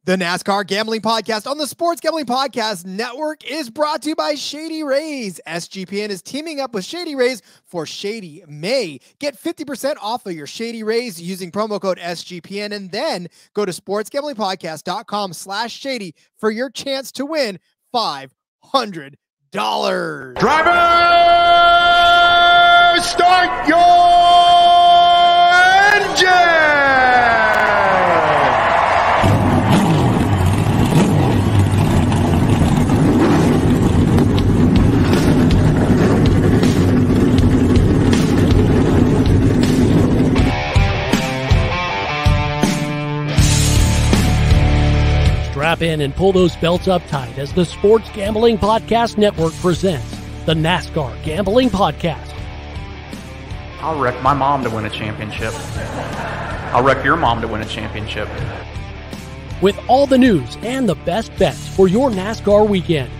The NASCAR Gambling Podcast on the Sports Gambling Podcast Network is brought to you by Shady Rays. SGPN is teaming up with Shady Rays for Shady May. Get 50% off of your Shady Rays using promo code SGPN, and then go to sportsgamblingpodcast.com/shady for your chance to win $500. Driver, start your engine! Strap in and pull those belts up tight as the Sports Gambling Podcast Network presents the NASCAR Gambling Podcast. I'll wreck my mom to win a championship. I'll wreck your mom to win a championship. With all the news and the best bets for your NASCAR weekend.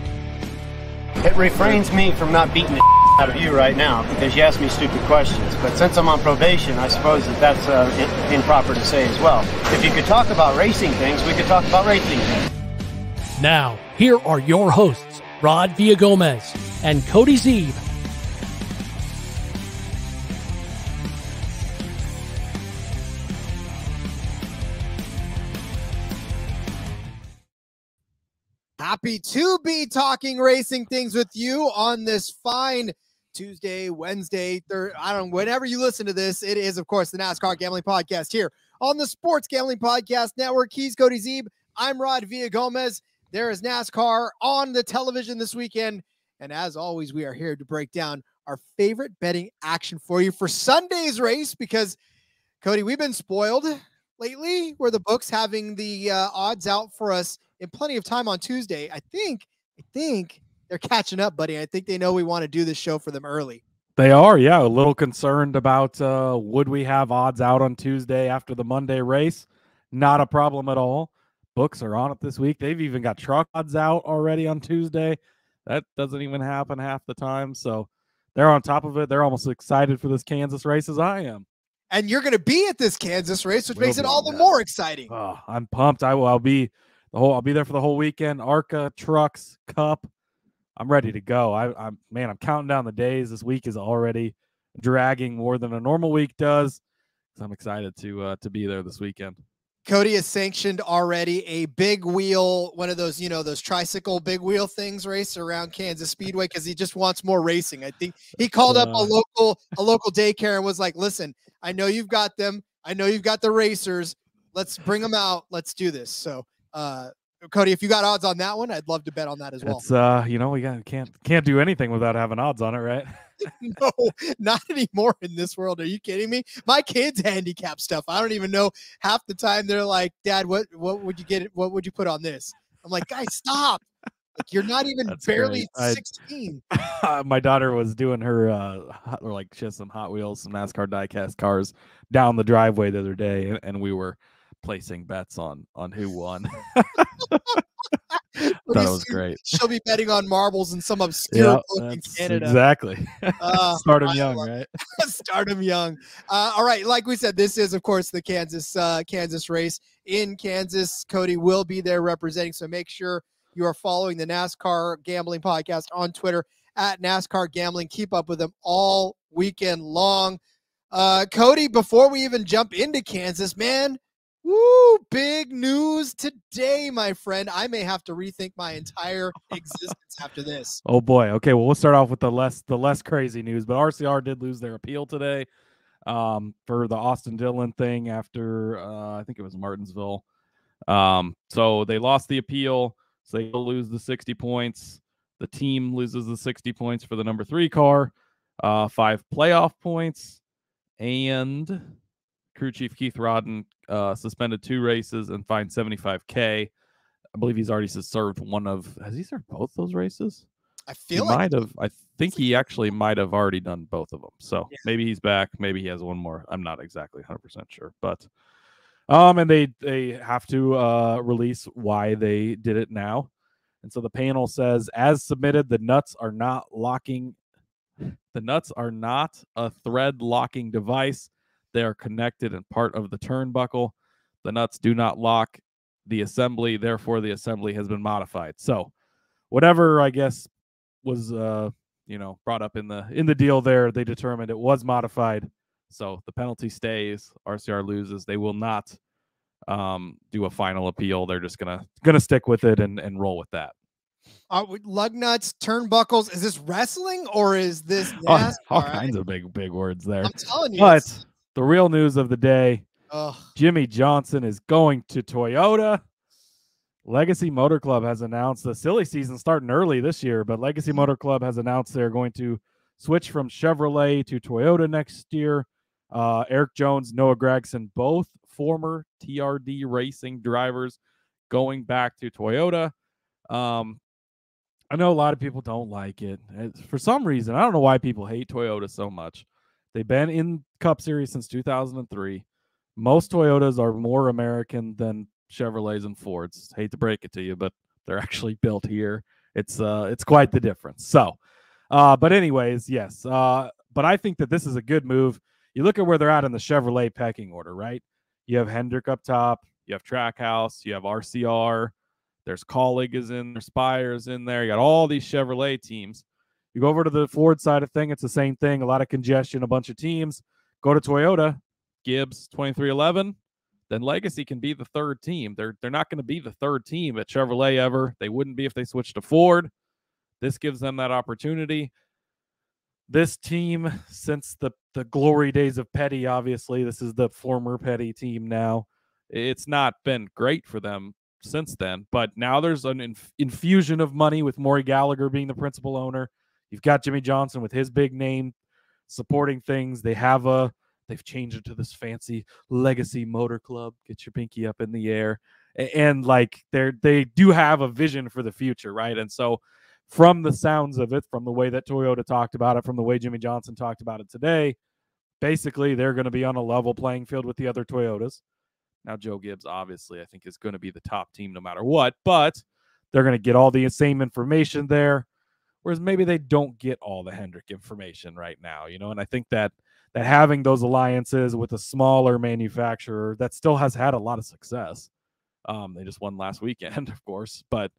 It refrains me from not beating the out of you right now because you asked me stupid questions. But since I'm on probation, I suppose that's improper to say as well. If you could talk about racing things, we could talk about racing things. Now, here are your hosts, Rod Villagomez and Cody Zeeb. Happy to be talking racing things with you on this fine Tuesday, Wednesday, whenever you listen to this. It is, of course, the NASCAR Gambling Podcast here on the Sports Gambling Podcast Network. He's Cody Zeeb. I'm Rod Villagomez. There is NASCAR on the television this weekend. And as always, we are here to break down our favorite betting action for you for Sunday's race because, Cody, we've been spoiled lately where the books having the odds out for us in plenty of time on Tuesday. I think they're catching up, buddy. I think they know we want to do this show for them early. They are, yeah. A little concerned about would we have odds out on Tuesday after the Monday race? Not a problem at all. Books are on it this week. They've even got truck odds out already on Tuesday. That doesn't even happen half the time. So they're on top of it. They're almost excited for this Kansas race as I am. And you're going to be at this Kansas race, which makes it all the more exciting. Oh, I'm pumped. I'll be there for the whole weekend. ARCA, trucks, Cup. I'm ready to go. I'm counting down the days. This week is already dragging more than a normal week does. So I'm excited to be there this weekend. Cody has sanctioned already a big wheel, one of those, those tricycle big wheel things race around Kansas Speedway because he just wants more racing. I think he called up a local daycare and was like, listen, I know you've got them. I know you've got the racers. Let's bring them out. Let's do this. So, Cody, if you got odds on that one, I'd love to bet on that as well. It's we can't do anything without having odds on it, right? No, not anymore in this world. Are you kidding me? My kids handicap stuff. I don't even know half the time. They're like, Dad, what would you get? What would you put on this? I'm like, guys, stop. Like, you're not even barely 16. My daughter was doing her she has some Hot Wheels, some NASCAR diecast cars down the driveway the other day, and we were placing bets on who won. That was great. She'll be betting on marbles in some obscure book in Canada. Exactly. Start them young, right? Start them young. All right. Like we said, this is, of course, the Kansas race in Kansas. Cody will be there representing. So make sure you are following the NASCAR Gambling Podcast on Twitter at NASCAR Gambling. Keep up with them all weekend long. Cody, before we even jump into Kansas, man, woo, big news today, my friend. I may have to rethink my entire existence after this. Oh boy. Okay, well, we'll start off with the less crazy news, but RCR did lose their appeal today for the Austin Dillon thing after I think it was Martinsville. So they lost the appeal, so they will lose the 60 points. The team loses the 60 points for the number 3 car, 5 playoff points, and crew chief Keith Rodden suspended 2 races and fined $75K. I believe he's already served has he served both those races? I think he actually might have already done both of them. So maybe he's back. Maybe he has one more. I'm not exactly 100% sure, but and they have to release why they did it now. And so the panel says, as submitted, the nuts are not a thread locking device. They are connected and part of the turnbuckle. The nuts do not lock the assembly. Therefore, the assembly has been modified. So whatever, I guess, was brought up in the deal there, they determined it was modified. So the penalty stays. RCR loses. They will not do a final appeal. They're just gonna stick with it and roll with that. Lug nuts, turnbuckles. Is this wrestling or is this NASCAR? All kinds of big words there. I'm telling you. But the real news of the day, ugh. Jimmie Johnson is going to Toyota. Legacy Motor Club has announced the silly season starting early this year, but Legacy Motor Club has announced they're going to switch from Chevrolet to Toyota next year. Eric Jones, Noah Gragson, both former TRD racing drivers going back to Toyota. I know a lot of people don't like it. For some reason, I don't know why people hate Toyota so much. They've been in Cup Series since 2003. Most Toyotas are more American than Chevrolets and Fords. Hate to break it to you, but they're actually built here. It's quite the difference. So, but anyways, yes. But I think that this is a good move. You look at where they're at in the Chevrolet pecking order, right? You have Hendrick up top. You have Trackhouse. You have RCR. There's Colleague is in there. Spire is in there. You got all these Chevrolet teams. You go over to the Ford side of thing, it's the same thing. A lot of congestion, a bunch of teams. Go to Toyota, Gibbs 2311. Then Legacy can be the third team. They're not going to be the third team at Chevrolet ever. They wouldn't be if they switched to Ford. This gives them that opportunity. This team, since the glory days of Petty, obviously, this is the former Petty team now. It's not been great for them since then, but now there's an infusion of money with Maury Gallagher being the principal owner. You've got Jimmie Johnson with his big name supporting things. They've changed it to this fancy Legacy Motor Club. Get your pinky up in the air. And like they do have a vision for the future, right? And so from the sounds of it, from the way that Toyota talked about it, from the way Jimmie Johnson talked about it today, basically they're going to be on a level playing field with the other Toyotas. Now, Joe Gibbs, obviously, I think is going to be the top team no matter what, but they're going to get all the same information there, whereas maybe they don't get all the Hendrick information right now, and I think that having those alliances with a smaller manufacturer that still has had a lot of success. They just won last weekend, of course, but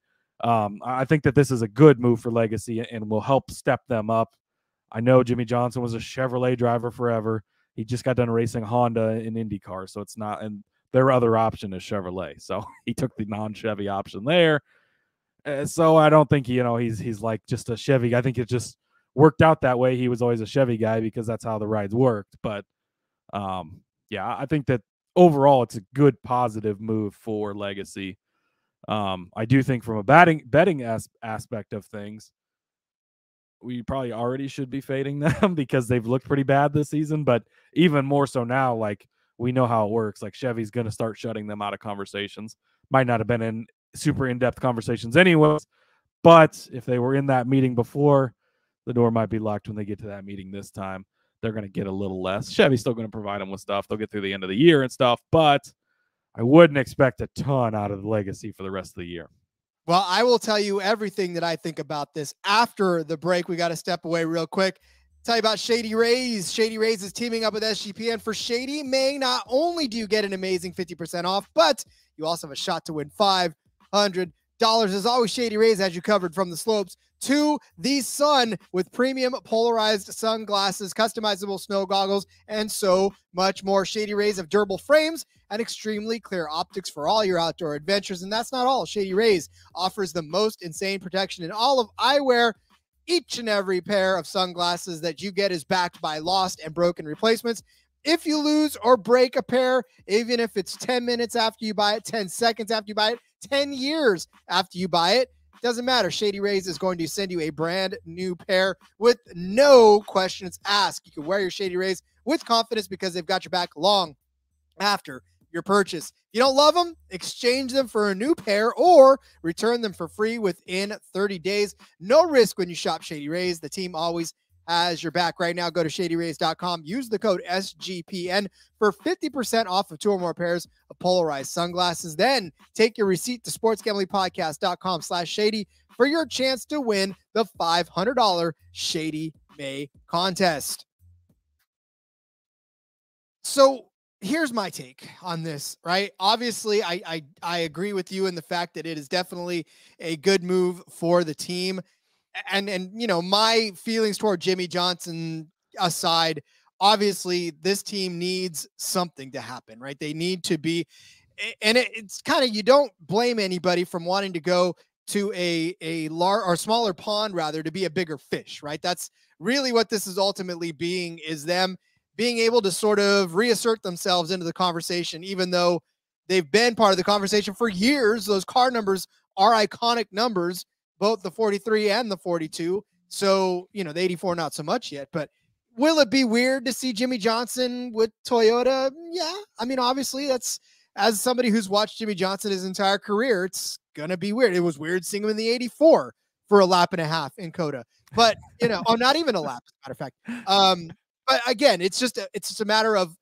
I think that this is a good move for Legacy and will help step them up. I know Jimmie Johnson was a Chevrolet driver forever. He just got done racing Honda in IndyCar, so it's not – and their other option is Chevrolet. So he took the non-Chevy option there. So I don't think, he's like just a Chevy. I think it just worked out that way. He was always a Chevy guy because that's how the rides worked. But, I think that overall it's a good positive move for Legacy. I do think from a betting aspect of things, we probably already should be fading them because they've looked pretty bad this season. But even more so now, like, we know how it works. Like Chevy's going to start shutting them out of conversations. Might not have been in super in-depth conversations anyways, but if they were in that meeting before, the door might be locked when they get to that meeting this time. They're going to get a little less. Chevy's still going to provide them with stuff. They'll get through the end of the year and stuff, but I wouldn't expect a ton out of the Legacy for the rest of the year. Well, I will tell you everything that I think about this after the break. We got to step away real quick. Tell you about Shady Rays. Shady Rays is teaming up with SGPN for Shady May. Not only do you get an amazing 50% off, but you also have a shot to win $500. As always, Shady Rays has you covered from the slopes to the sun with premium polarized sunglasses, customizable snow goggles, and so much more. Shady Rays have durable frames and extremely clear optics for all your outdoor adventures. And that's not all. Shady Rays offers the most insane protection in all of eyewear. Each and every pair of sunglasses that you get is backed by lost and broken replacements. If you lose or break a pair, even if it's 10 minutes after you buy it, 10 seconds after you buy it, 10 years after you buy it, doesn't matter. Shady Rays is going to send you a brand new pair with no questions asked. You can wear your Shady Rays with confidence because they've got your back long after your purchase. If you don't love them, exchange them for a new pair or return them for free within 30 days. No risk when you shop Shady Rays. The team always has your back. Right now, go to shadyrays.com. Use the code SGPN for 50% off of 2 or more pairs of polarized sunglasses. Then take your receipt to sportsgamblingpodcast.com/shady for your chance to win the $500 Shady May contest. So here's my take on this, right? Obviously, I agree with you in the fact that it is definitely a good move for the team. And my feelings toward Jimmy Johnson aside, obviously this team needs something to happen, right? They need to be, and it's kind of, you don't blame anybody from wanting to go to a large or smaller pond, rather, to be a bigger fish, right? That's really what this is ultimately being, is them being able to sort of reassert themselves into the conversation, even though they've been part of the conversation for years. Those car numbers are iconic numbers, both the 43 and the 42. So, the 84, not so much yet, but will it be weird to see Jimmy Johnson with Toyota? Yeah. I mean, obviously that's, as somebody who's watched Jimmy Johnson his entire career, it's going to be weird. It was weird seeing him in the 84 for a lap and a half in Coda, but not even a lap, as a matter of fact. But again, it's just a matter of,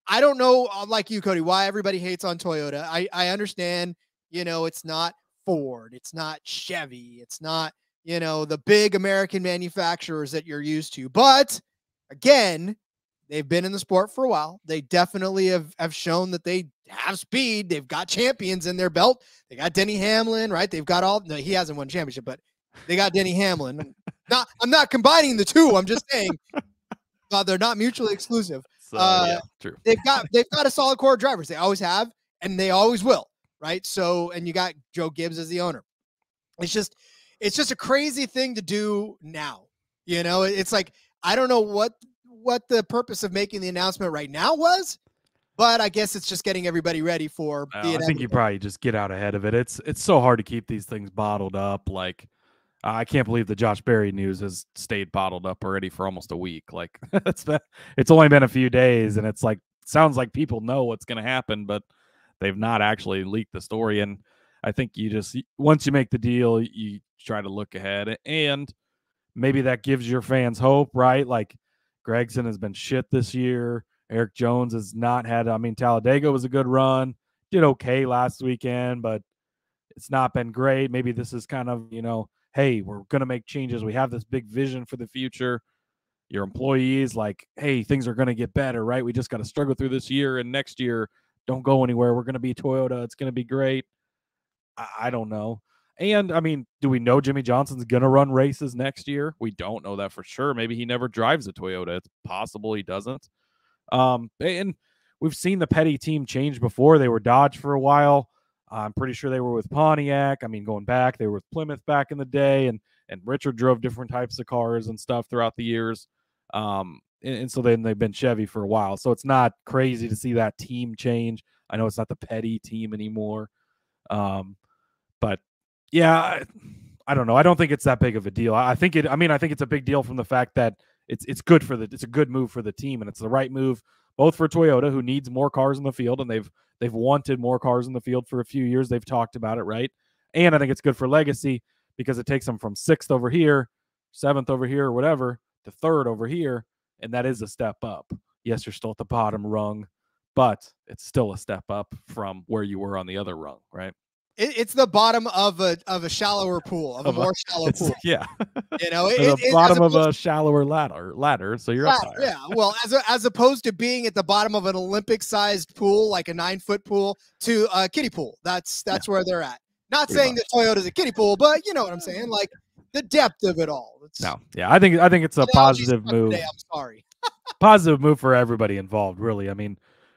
I don't know, like you, Cody, why everybody hates on Toyota. I understand, it's not Ford, it's not Chevy, it's not, the big American manufacturers that you're used to. But again, they've been in the sport for a while. They definitely have shown that they have speed. They've got champions in their belt. They got Denny Hamlin, right? They've got no, he hasn't won a championship, but they got Denny Hamlin. I'm not combining the two. I'm just saying they're not mutually exclusive. Yeah, true. They've got a solid core of drivers. They always have, and they always will, right? So, and you got Joe Gibbs as the owner. It's just a crazy thing to do now. It's like, I don't know what the purpose of making the announcement right now was, but I guess it's just getting everybody ready for the I think you probably just get out ahead of it. It's so hard to keep these things bottled up. Like, I can't believe the Josh Berry news has stayed bottled up already for almost a week. Like, it's only been a few days, and it's like, sounds like people know what's going to happen, but they've not actually leaked the story. And I think once you make the deal, you try to look ahead, and maybe that gives your fans hope, right? Like, Gregson has been shit this year. Eric Jones has not had, Talladega was a good run, did okay last weekend, but it's not been great. Maybe this is kind of, hey, we're going to make changes. We have this big vision for the future. Your employees, like, hey, things are going to get better, right? We just got to struggle through this year, and next year, don't go anywhere. We're going to be Toyota. It's going to be great. I don't know. And, do we know Jimmy Johnson's going to run races next year? We don't know that for sure. Maybe he never drives a Toyota. It's possible he doesn't. And we've seen the Petty team change before. They were Dodge for a while. I'm pretty sure they were with Pontiac. Going back, they were with Plymouth back in the day, and Richard drove different types of cars and stuff throughout the years. And so then they've been Chevy for a while. So it's not crazy to see that team change. I know it's not the Petty team anymore. But yeah, I don't know. I don't think it's that big of a deal. I think it's a big deal from the fact that it's good it's a good move for the team, and it's the right move both for Toyota, who needs more cars in the field, and they've wanted more cars in the field for a few years. They've talked about it, right? And I think it's good for Legacy because it takes them from 6th over here, 7th over here, or whatever, to 3rd over here, and that is a step up. Yes, you're still at the bottom rung, but it's still a step up from where you were on the other rung, right? It's the bottom of a shallower pool, of a more shallow pool. Yeah. The bottom of a shallower ladder. So you're up higher. Yeah. Well, as opposed to being at the bottom of an Olympic-sized pool, like a 9-foot pool, to a kiddie pool. That's where they're at. Not Pretty saying much. that Toyota's a kiddie pool, but you know what I'm saying? Like the depth of it all. I think it's a positive move. Today, I'm sorry. Positive move for everybody involved, really.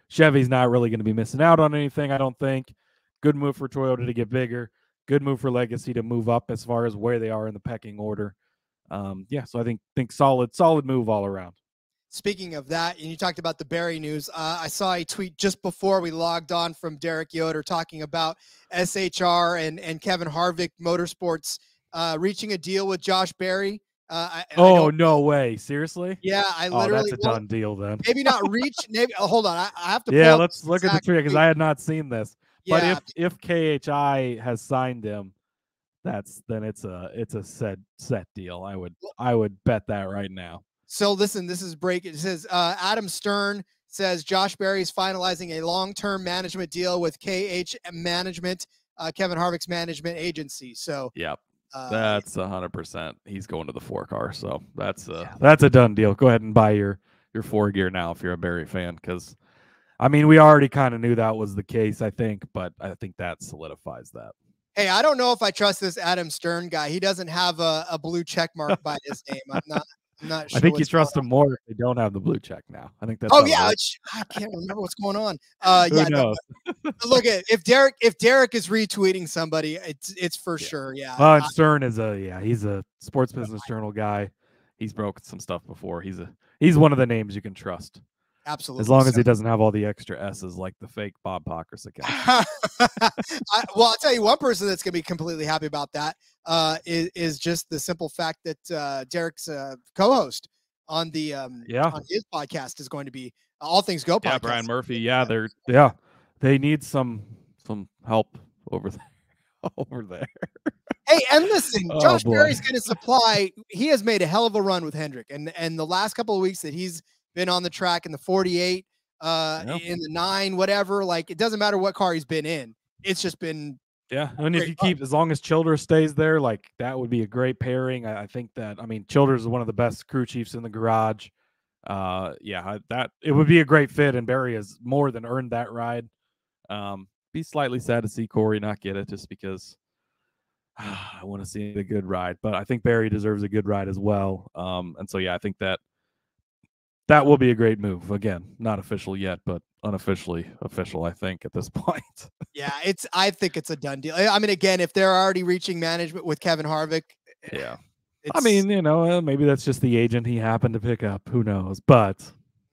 Chevy's not really going to be missing out on anything, I don't think. Good move for Toyota to get bigger. Good move for Legacy to move up as far as where they are in the pecking order. So I think solid move all around. Speaking of that, and you talked about the Berry news, I saw a tweet just before we logged on from Derek Yoder talking about SHR and Kevin Harvick Motorsports reaching a deal with Josh Berry. No way. Seriously? Yeah, I literally. That's a done deal then. Maybe not reach. Maybe. Hold on. I have to. Yeah, let's look at the tweet because I had not seen this. Yeah. But if KHI has signed him, then it's a set deal. I would bet that right now. So listen, this is break. It says Adam Stern says Josh Berry is finalizing a long-term management deal with KH Management, Kevin Harvick's management agency. So yep. That's 100%. He's going to the 4-car, so that's a done deal. Go ahead and buy your 4 gear now if you're a Berry fan, because I mean, we already kind of knew that was the case, I think, but I think that solidifies that. Hey, I don't know if I trust this Adam Stern guy. He doesn't have a blue check mark by his name. I'm not sure. I think you trust him more if they don't have the blue check now. I think that's. Oh yeah, I can't remember what's going on. Yeah, knows? No, look at if Derek is retweeting somebody, it's for sure. Yeah. Well, Stern is he's a Sports Business Journal guy. He's broken some stuff before. He's one of the names you can trust. Absolutely. As long as he doesn't have all the extra S's like the fake Bob Pockers account. Well, I'll tell you one person that's going to be completely happy about that is just the simple fact that Derek's co-host on the on his podcast is going to be All Things Go podcast. Yeah, Brian Murphy. They need some help over there. Hey, and listen, Josh Berry's going to supply. He has made a hell of a run with Hendrick, and the last couple of weeks that he's been on the track in the 48, in the 9, whatever. Like, it doesn't matter what car he's been in. It's just been and if you keep, as long as Childress stays there, like that would be a great pairing. I think that, I mean, Childress is one of the best crew chiefs in the garage. That it would be a great fit, and Barry has more than earned that ride. Be slightly sad to see Corey not get it, just because I want to see a good ride, but I think Barry deserves a good ride as well. And so I think that will be a great move. Again, not official yet, but unofficially official, I think, at this point. Yeah, I think it's a done deal. I mean, again, if they're already reaching management with Kevin Harvick. Yeah. I mean, maybe that's just the agent he happened to pick up. Who knows? But,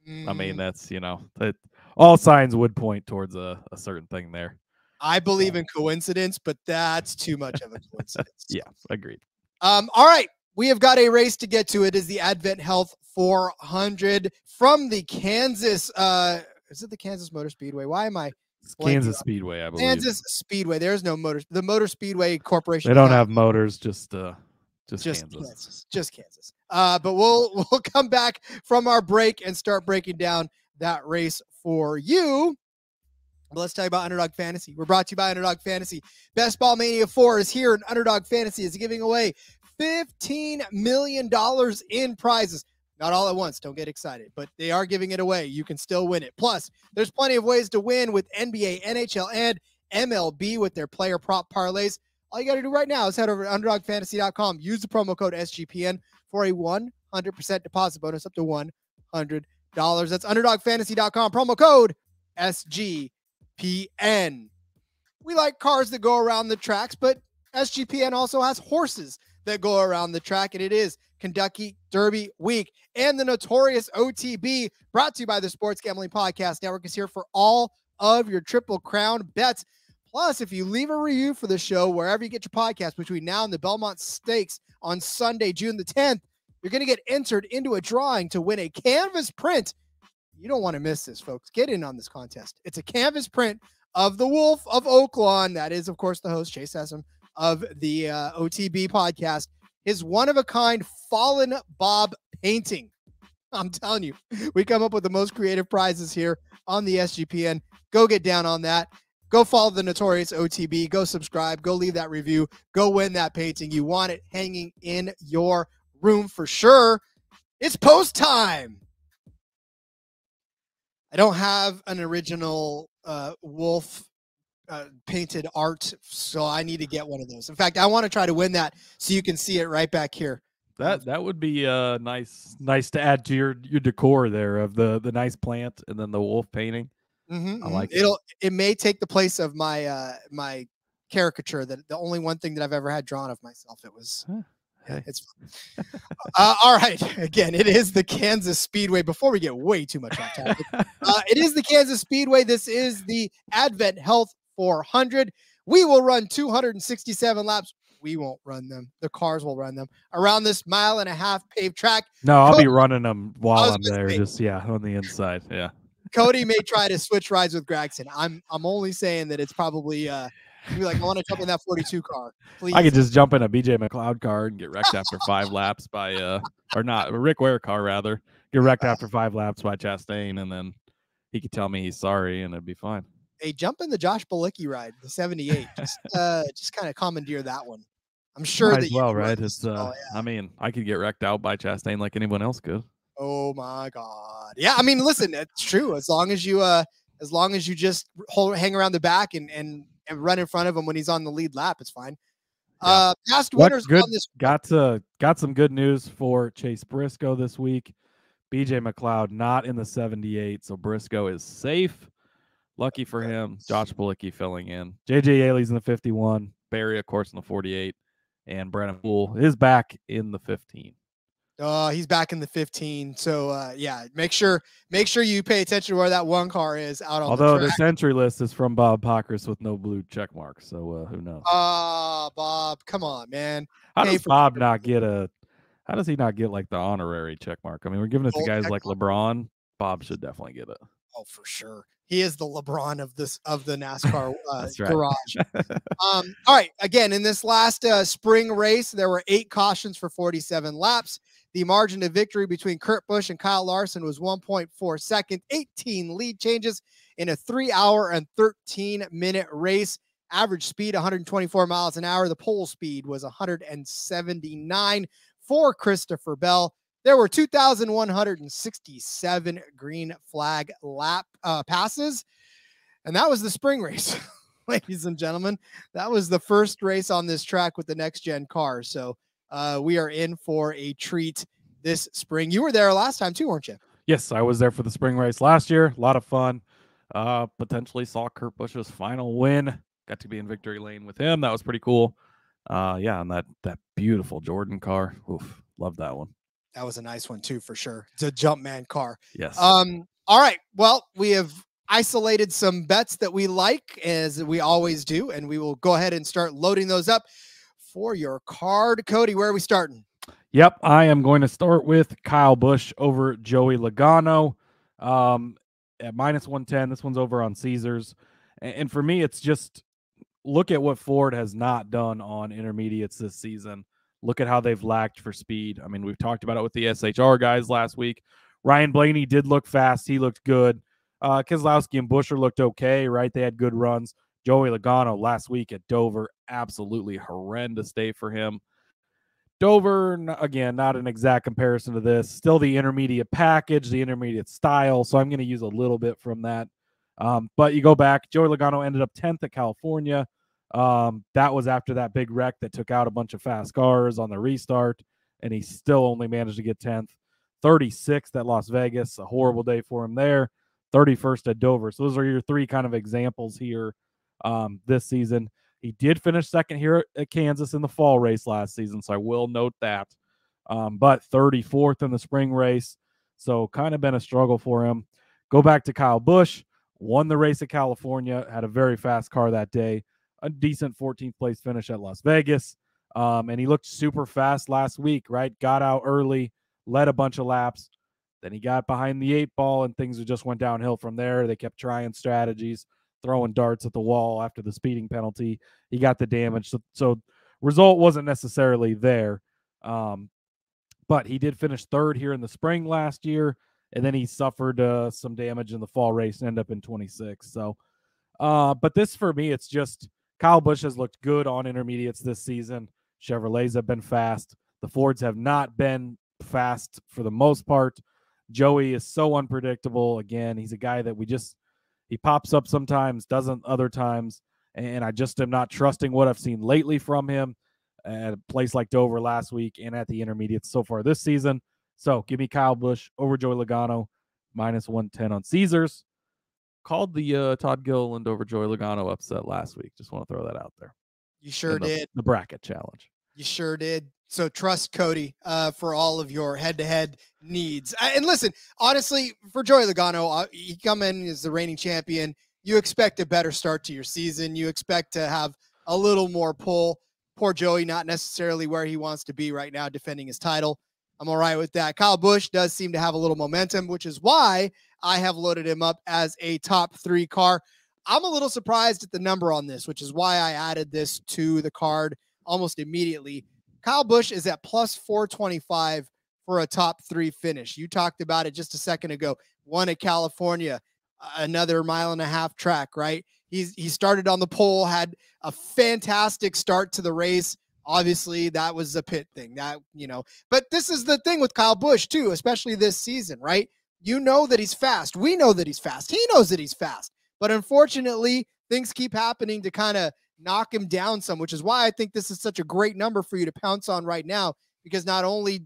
I mean, that's, that all signs would point towards a certain thing there. I believe in coincidence, but that's too much of a coincidence. Yeah, agreed. All right. We have got a race to get to. It is the Advent Health 400 from the Kansas. Is it the Kansas Motor Speedway? Why am I? Kansas Speedway, I believe. Kansas Speedway. There's no motors. The Motor Speedway Corporation. They don't have motors. Just Kansas. Just Kansas. But we'll come back from our break and start breaking down that race for you. But let's talk about Underdog Fantasy. We're brought to you by Underdog Fantasy. Best Ball Mania 4 is here, and Underdog Fantasy is giving away $15 million in prizes. Not all at once. Don't get excited, but they are giving it away. You can still win it. Plus, there's plenty of ways to win with NBA, NHL, and MLB with their player prop parlays. All you got to do right now is head over to UnderdogFantasy.com. Use the promo code SGPN for a 100% deposit bonus up to $100. That's UnderdogFantasy.com. Promo code SGPN. We like cars that go around the tracks, but SGPN also has horses that go around the track, and it is Kentucky Derby Week. And the notorious OTB, brought to you by the Sports Gambling Podcast Network, is here for all of your Triple Crown bets. Plus, if you leave a review for the show wherever you get your podcast between now and the Belmont Stakes on Sunday, June the 10th, you're going to get entered into a drawing to win a canvas print. You don't want to miss this, folks. Get in on this contest. It's a canvas print of the Wolf of Oaklawn. That is, of course, the host, Chase Essam, of the OTB podcast. His one-of-a-kind Fallen Bob painting. I'm telling you, we come up with the most creative prizes here on the SGPN. Go get down on that. Go follow the notorious OTB. Go subscribe. Go leave that review. Go win that painting. You want it hanging in your room for sure. It's post time. I don't have an original wolf painted art, so I need to get one of those. In fact, I want to try to win that so you can see it right back here. That would be nice to add to your decor there of the nice plant and then the wolf painting. Mm-hmm, I like it may take the place of my my caricature, that the only one thing that I've ever had drawn of myself. It was it's fun. All right, again, it is the Kansas Speedway. Before we get way too much off topic, it is the Kansas Speedway. This is the Advent Health 400. We will run 267 laps. We won't run them. The cars will run them around this 1.5 mile paved track. No, I'll be running them while I'm there. Just on the inside. Yeah. Cody may try to switch rides with Gregson. I'm only saying that it's probably be like, I want to jump in that 42 car. Please. I could just jump in a BJ McLeod car and get wrecked after 5 laps by or not, a Rick Ware car rather. Get wrecked after 5 laps by Chastain, and then he could tell me he's sorry and it'd be fine. Hey, jump in the Josh Bilicki ride, the 78. Just kind of commandeer that one. I'm sure Might that as well, right? It's I mean, I could get wrecked out by Chastain like anyone else could. Oh my God. Yeah, I mean, listen, it's true. As long as you As long as you just hang around the back and run in front of him when he's on the lead lap, it's fine. Yeah. Past winners on this. Got some good news for Chase Briscoe this week. BJ McLeod not in the 78, so Briscoe is safe. Lucky for him. Josh Bilicki filling in. JJ Yaley's in the 51. Barry, of course, in the 48. And Brennan Poole is back in the 15. He's back in the 15. So yeah, make sure you pay attention to where that one car is out on the track. This entry list is from Bob Pockris with no blue check mark, so who knows? Bob, come on, man. How does Bob not get how does he not get like the honorary check mark? I mean, we're giving it to guys like LeBron. Bob should definitely get it. Oh, for sure. He is the LeBron of the NASCAR That's right. garage. All right. Again, in this last spring race, there were 8 cautions for 47 laps. The margin of victory between Kurt Busch and Kyle Larson was 1.4 seconds, 18 lead changes in a 3-hour and 13-minute race. Average speed, 124 miles an hour. The pole speed was 179 for Christopher Bell. There were 2,167 green flag lap passes, and that was the spring race, ladies and gentlemen. That was the first race on this track with the next-gen car. So we are in for a treat this spring. You were there last time too, weren't you? Yes, I was there for the spring race last year. A lot of fun. Potentially saw Kurt Busch's final win. Got to be in victory lane with him. That was pretty cool. Yeah, and that beautiful Jordan car. Oof, love that one. That was a nice one too, for sure. It's a Jumpman car. Yes. All right. Well, we have isolated some bets that we like, as we always do, and we will go ahead and start loading those up for your card. Cody, where are we starting? Yep, I am going to start with Kyle Busch over Joey Logano at -110. This one's over on Caesars. And for me, it's just look at what Ford has not done on intermediates this season. Look at how they've lacked for speed. I mean, we've talked about it with the SHR guys last week. Ryan Blaney did look fast. He looked good. Keselowski and Buescher looked okay, right? They had good runs. Joey Logano last week at Dover, absolutely horrendous day for him. Dover, again, not an exact comparison to this. Still the intermediate package, the intermediate style, so I'm going to use a little bit from that. But you go back, Joey Logano ended up 10th at California. That was after that big wreck that took out a bunch of fast cars on the restart, and he still only managed to get 10th. 36th at Las Vegas, a horrible day for him there. 31st at Dover. So those are your 3 kind of examples here this season. He did finish second here at Kansas in the fall race last season, so I will note that. But 34th in the spring race, so kind of been a struggle for him. Go back to Kyle Busch, won the race at California, had a very fast car that day, a decent 14th place finish at Las Vegas, and he looked super fast last week, right? Got out early, led a bunch of laps. Then he got behind the 8 ball, and things just went downhill from there. They kept trying strategies, throwing darts at the wall after the speeding penalty. He got the damage. So result wasn't necessarily there. But he did finish 3rd here in the spring last year, and then he suffered some damage in the fall race and ended up in 26th. So, but this for me, it's just Kyle Busch has looked good on intermediates this season. Chevrolets have been fast. The Fords have not been fast for the most part. Joey is so unpredictable. Again, he's a guy that he pops up sometimes, doesn't other times. And I just am not trusting what I've seen lately from him at a place like Dover last week and at the intermediates so far this season. So give me Kyle Busch over Joey Logano, -110 on Caesars. Called the Todd Gilliland over Joey Logano upset last week. Just want to throw that out there. You sure did. The bracket challenge. You sure did. So trust Cody for all of your head-to-head needs. And listen, honestly, for Joey Logano, he come in as the reigning champion. You expect a better start to your season. You expect to have a little more pull. Poor Joey, not necessarily where he wants to be right now, defending his title. I'm all right with that. Kyle Busch does seem to have a little momentum, which is why I have loaded him up as a top 3 car. I'm a little surprised at the number on this, which is why I added this to the card almost immediately. Kyle Busch is at +425 for a top 3 finish. You talked about it just a second ago. Won at California, another 1.5-mile track, right? He started on the pole, had a fantastic start to the race. Obviously, that was a pit thing, but this is the thing with Kyle Busch too, especially this season, right? you know that he's fast. We know that he's fast. He knows that he's fast. But unfortunately, things keep happening to kind of knock him down some, which is why I think this is such a great number for you to pounce on right now, because not only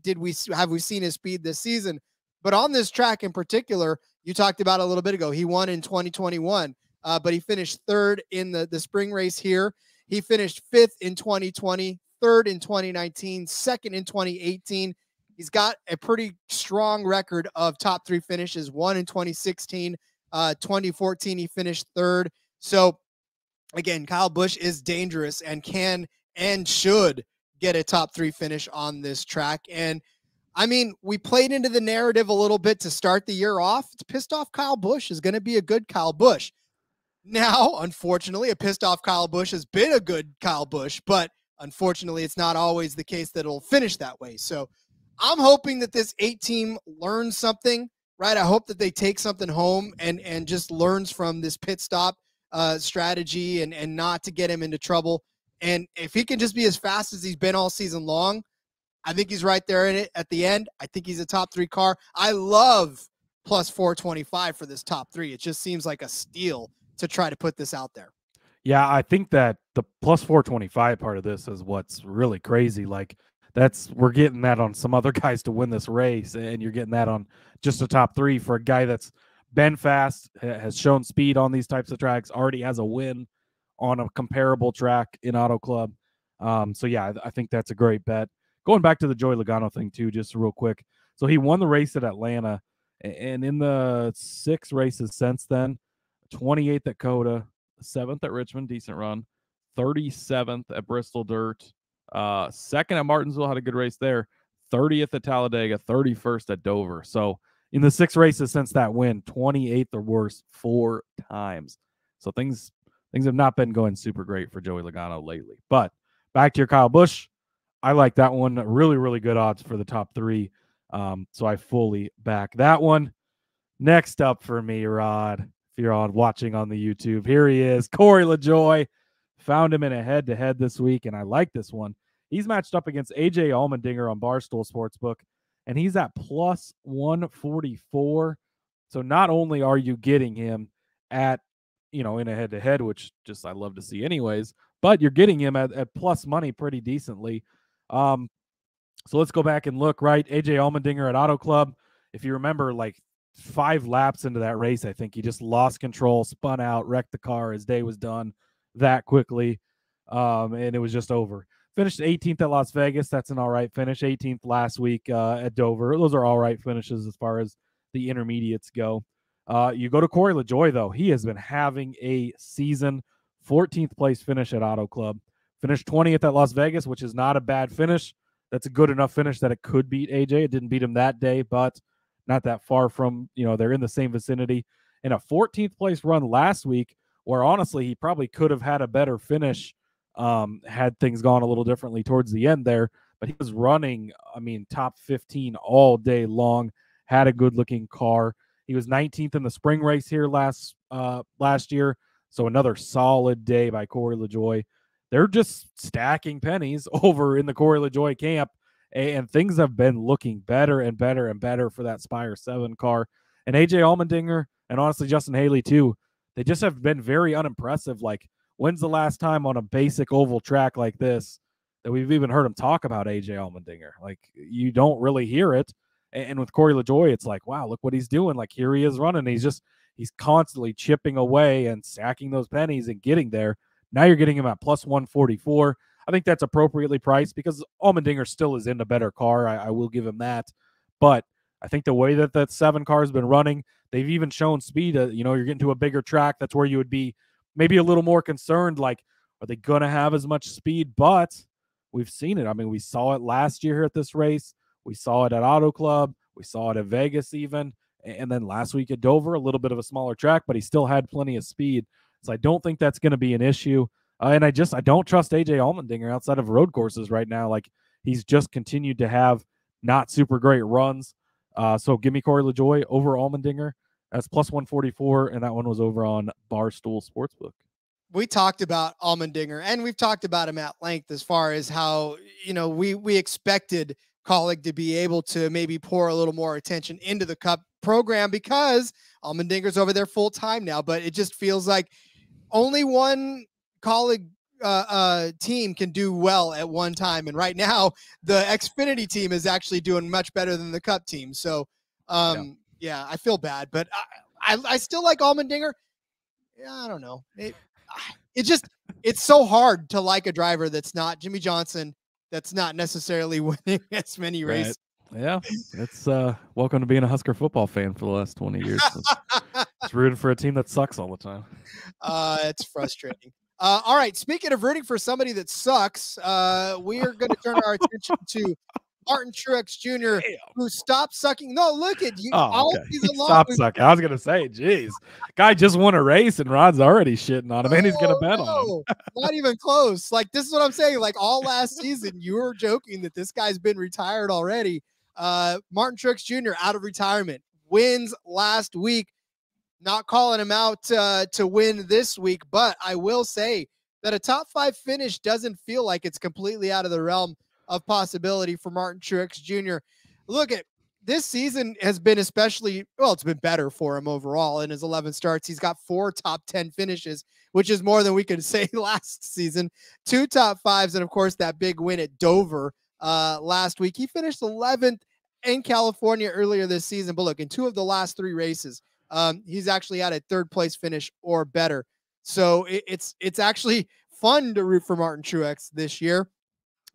have we seen his speed this season, but on this track in particular, you talked about a little bit ago, he won in 2021, but he finished third in the spring race here. He finished fifth in 2020, third in 2019, second in 2018. He's got a pretty strong record of top three finishes, one in 2016, 2014, he finished third. So again, Kyle Busch is dangerous and can and should get a top three finish on this track. And I mean, we played into the narrative a little bit to start the year off. It's pissed off Kyle Busch is going to be a good Kyle Busch. Now, unfortunately, a pissed off Kyle Busch has been a good Kyle Busch, but unfortunately, it's not always the case that it'll finish that way. So I'm hoping that this 8 team learns something, right? I hope that they take something home and just learns from this pit stop strategy and not to get him into trouble. And if he can just be as fast as he's been all season long, I think he's right there in it at the end. I think he's a top three car. I love plus 425 for this top three. It just seems like a steal to try to put this out there. Yeah, I think that the plus 425 part of this is what's really crazy. Like, we're getting that on some other guys to win this race, and you're getting that on just a top three for a guy that's been fast, has shown speed on these types of tracks, already has a win on a comparable track in Auto Club. So yeah, I think that's a great bet. Going back to the Joey Logano thing too, just real quick. So he won the race at Atlanta, and in the 6 races since then, 28th at Coda, 7th at Richmond, decent run, 37th at Bristol Dirt, 2nd at Martinsville, had a good race there, 30th at Talladega, 31st at Dover. So in the 6 races since that win, 28th or worse 4 times. So things have not been going super great for Joey Logano lately. But back to your Kyle Busch, I like that one. Really, really good odds for the top 3. So I fully back that one. Next up for me, Rod, if you're watching on the YouTube, here he is, Corey LaJoie. Found him in a head-to-head this week, and I like this one. He's matched up against AJ Allmendinger on Barstool Sportsbook, and he's at plus 144. So not only are you getting him at, in a head-to-head, which just I love to see anyways, but you're getting him at plus money pretty decently. So let's go back and look, right? AJ Allmendinger at Auto Club. If you remember, like 5 laps into that race, I think he just lost control, spun out, wrecked the car. His day was done that quickly, and it was just over. Finished 18th at Las Vegas. That's an all right finish. 18th last week at Dover. Those are all right finishes as far as the intermediates go. You go to Corey LaJoie, though. He has been having a season. 14th place finish at Auto Club. Finished 20th at Las Vegas, which is not a bad finish. That's a good enough finish that it could beat AJ. It didn't beat him that day, but not that far from, they're in the same vicinity. And a 14th place run last week, where honestly he probably could have had a better finish had things gone a little differently towards the end there. But he was running, top 15 all day long, had a good-looking car. He was 19th in the spring race here last year, so another solid day by Corey LaJoie. They're just stacking pennies over in the Corey LaJoie camp, and things have been looking better and better and better for that Spire 7 car. And AJ Allmendinger, and honestly Justin Haley too, they just have been very unimpressive. Like, when's the last time on a basic oval track like this that we've even heard him talk about AJ Allmendinger? Like, you don't really hear it. And with Corey LaJoie, it's like, wow, look what he's doing. Like, here he is running. He's constantly chipping away and stacking those pennies and getting there. Now you're getting him at plus 144. I think that's appropriately priced because Allmendinger still is in a better car. I will give him that. But I think the way that 7 car has been running, they've even shown speed. You're getting to a bigger track. That's where you would be maybe a little more concerned. Like, are they going to have as much speed? But we've seen it. We saw it last year here at this race. We saw it at Auto Club. We saw it at Vegas even. And then last week at Dover, a little bit of a smaller track, but he still had plenty of speed. So I don't think that's going to be an issue. And I don't trust AJ Allmendinger outside of road courses right now. Like, he's just continued to have not super great runs. So give me Corey LaJoie over Allmendinger. That's plus 144, and that one was over on Barstool Sportsbook. We talked about Allmendinger, and we've talked about him at length as far as how, we expected Kaulig to be able to maybe pour a little more attention into the Cup program because Allmendinger's over there full time now, but it just feels like only one college team can do well at one time. And right now the Xfinity team is actually doing much better than the Cup team. So yeah, I feel bad, but I still like Allmendinger. Yeah, I don't know. It's so hard to like a driver that's not Jimmy Johnson, that's not necessarily winning as many races. Yeah, it's welcome to being a Husker football fan for the last 20 years. It's rooting for a team that sucks all the time. It's frustrating. All right, speaking of rooting for somebody that sucks, we are going to turn our attention to Martin Truex Jr., who stopped sucking. No, look at you. Oh, okay. Stop sucking. I was going to say, geez, guy just won a race and Rod's already shitting on him, and he's going to bet on him. Not even close. Like, this is what I'm saying. Like, all last season, you were joking that this guy's been retired already. Martin Truex Jr. out of retirement, wins last week. Not calling him out to win this week, but I will say that a top 5 finish doesn't feel like it's completely out of the realm of possibility for Martin Truex Jr. Look at this season has been especially, well, it's been better for him overall. In his 11 starts, he's got 4 top 10 finishes, which is more than we could say last season. 2 top 5s, and of course that big win at Dover last week. He finished 11th in California earlier this season, but look, in 2 of the last 3 races, he's actually had a 3rd place finish or better. So it's actually fun to root for Martin Truex this year.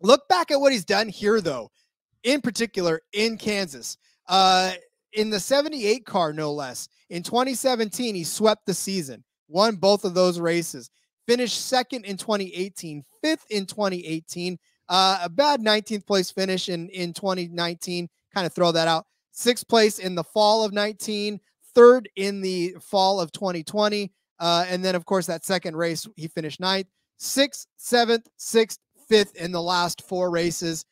Look back at what he's done here, though, in particular in Kansas. In the 78 car, no less. In 2017, he swept the season, won both of those races, finished 2nd in 2018, 5th in 2018, a bad 19th place finish in 2019. Kind of throw that out. 6th place in the fall of 19, 3rd in the fall of 2020. And then, of course, that second race, he finished 9th, 6th, 7th, 6th, 5th in the last 4 races.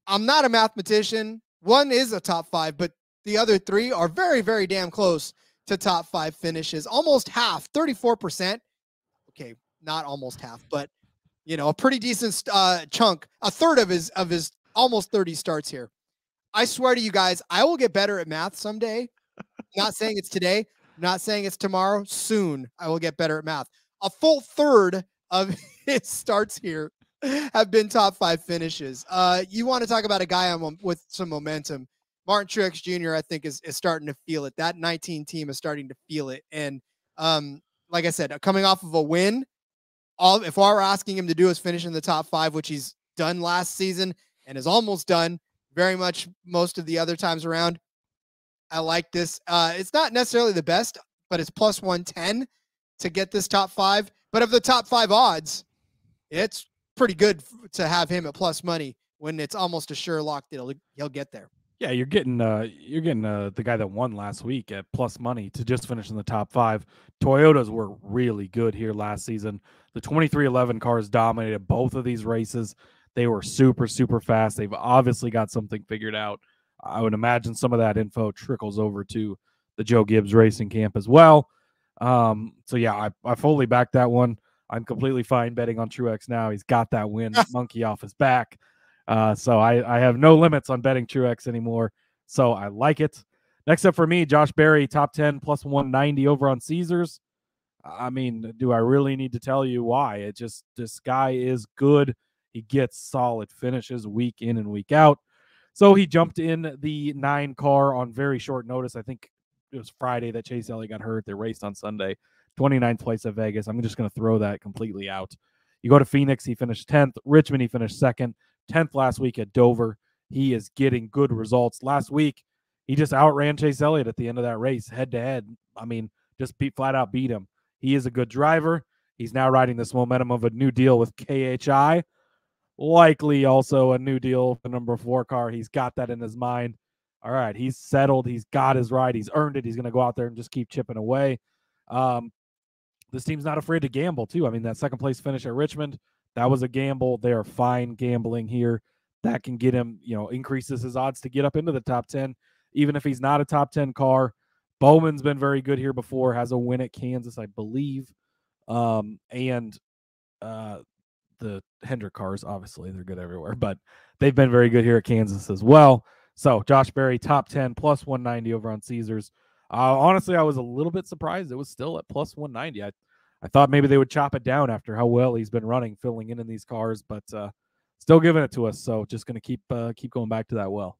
I'm not a mathematician. One is a top 5, but the other 3 are very, very damn close to top 5 finishes. Almost half, 34%. Okay, not almost half, but you know, a pretty decent chunk. A third of his almost 30 starts here. I swear to you guys, I will get better at math someday. Not saying it's today, not saying it's tomorrow. Soon I will get better at math. A full third of his starts here have been top 5 finishes. You want to talk about a guy with some momentum. Martin Truex Jr., I think, is starting to feel it. That 19 team is starting to feel it. And like I said, coming off of a win, if all we're asking him to do is finish in the top 5, which he's done last season and is almost done very much most of the other times around, I like this. It's not necessarily the best, but it's plus 110 to get this top 5. But of the top 5 odds, it's pretty good to have him at plus money when it's almost a sure lock that he'll get there. Yeah, you're getting the guy that won last week at plus money to just finish in the top 5. Toyotas were really good here last season. The 2311 cars dominated both of these races. They were super, super fast. They've obviously got something figured out. I would imagine some of that info trickles over to the Joe Gibbs Racing camp as well. So yeah, I fully back that one. I'm completely fine betting on Truex now. He's got that win monkey off his back. So I have no limits on betting Truex anymore. So I like it. Next up for me, Josh Berry, top 10 plus 190 over on Caesars. I mean, do I really need to tell you why? This guy is good. He gets solid finishes week in and week out. So he jumped in the 9 car on very short notice. I think it was Friday that Chase Elliott got hurt. They raced on Sunday. 29th place at Vegas. I'm just going to throw that completely out. You go to Phoenix, he finished 10th. Richmond, he finished 2nd. 10th last week at Dover. He is getting good results. Last week, he just outran Chase Elliott at the end of that race, head-to-head. I mean, just flat out beat him. He is a good driver. He's now riding this momentum of a new deal with KHI. Likely also a new deal with the number 4 car. He's got that in his mind. All right, he's settled. He's got his ride. He's earned it. He's going to go out there and just keep chipping away. This team's not afraid to gamble, too. I mean, that 2nd place finish at Richmond, that was a gamble. They are fine gambling here. That can get him, increases his odds to get up into the top 10, even if he's not a top 10 car. Bowman's been very good here before, has a win at Kansas, I believe. And the Hendrick cars, obviously, they're good everywhere, but they've been very good here at Kansas as well. So Josh Berry, top 10, plus 190 over on Caesars. Honestly, I was a little bit surprised it was still at plus 190. I thought maybe they would chop it down after how well he's been running, filling in these cars, but still giving it to us. So just going to keep going back to that well.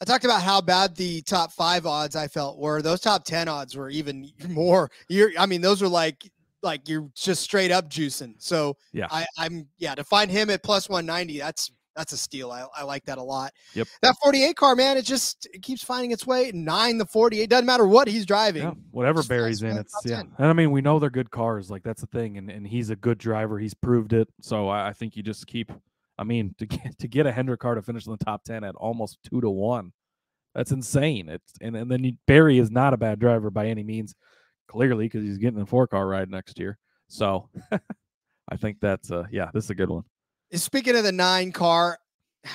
I talked about how bad the top 5 odds I felt were. Those top 10 odds were even more. Those were like you're just straight up juicing. So yeah, to find him at plus 190, that's a steal. I like that a lot. Yep. That 48 car, man, it keeps finding its way. 9 the 48, doesn't matter what he's driving. Yeah, whatever Barry's in, it's yeah. 10. And I mean, we know they're good cars. Like that's the thing, and he's a good driver. He's proved it. So I think you just keep. I mean, to get a Hendrick car to finish in the top 10 at almost 2-1, that's insane. And then Barry is not a bad driver by any means, clearly, because he's getting a 4-car ride next year. So I think that's this is a good one. Speaking of the 9 car,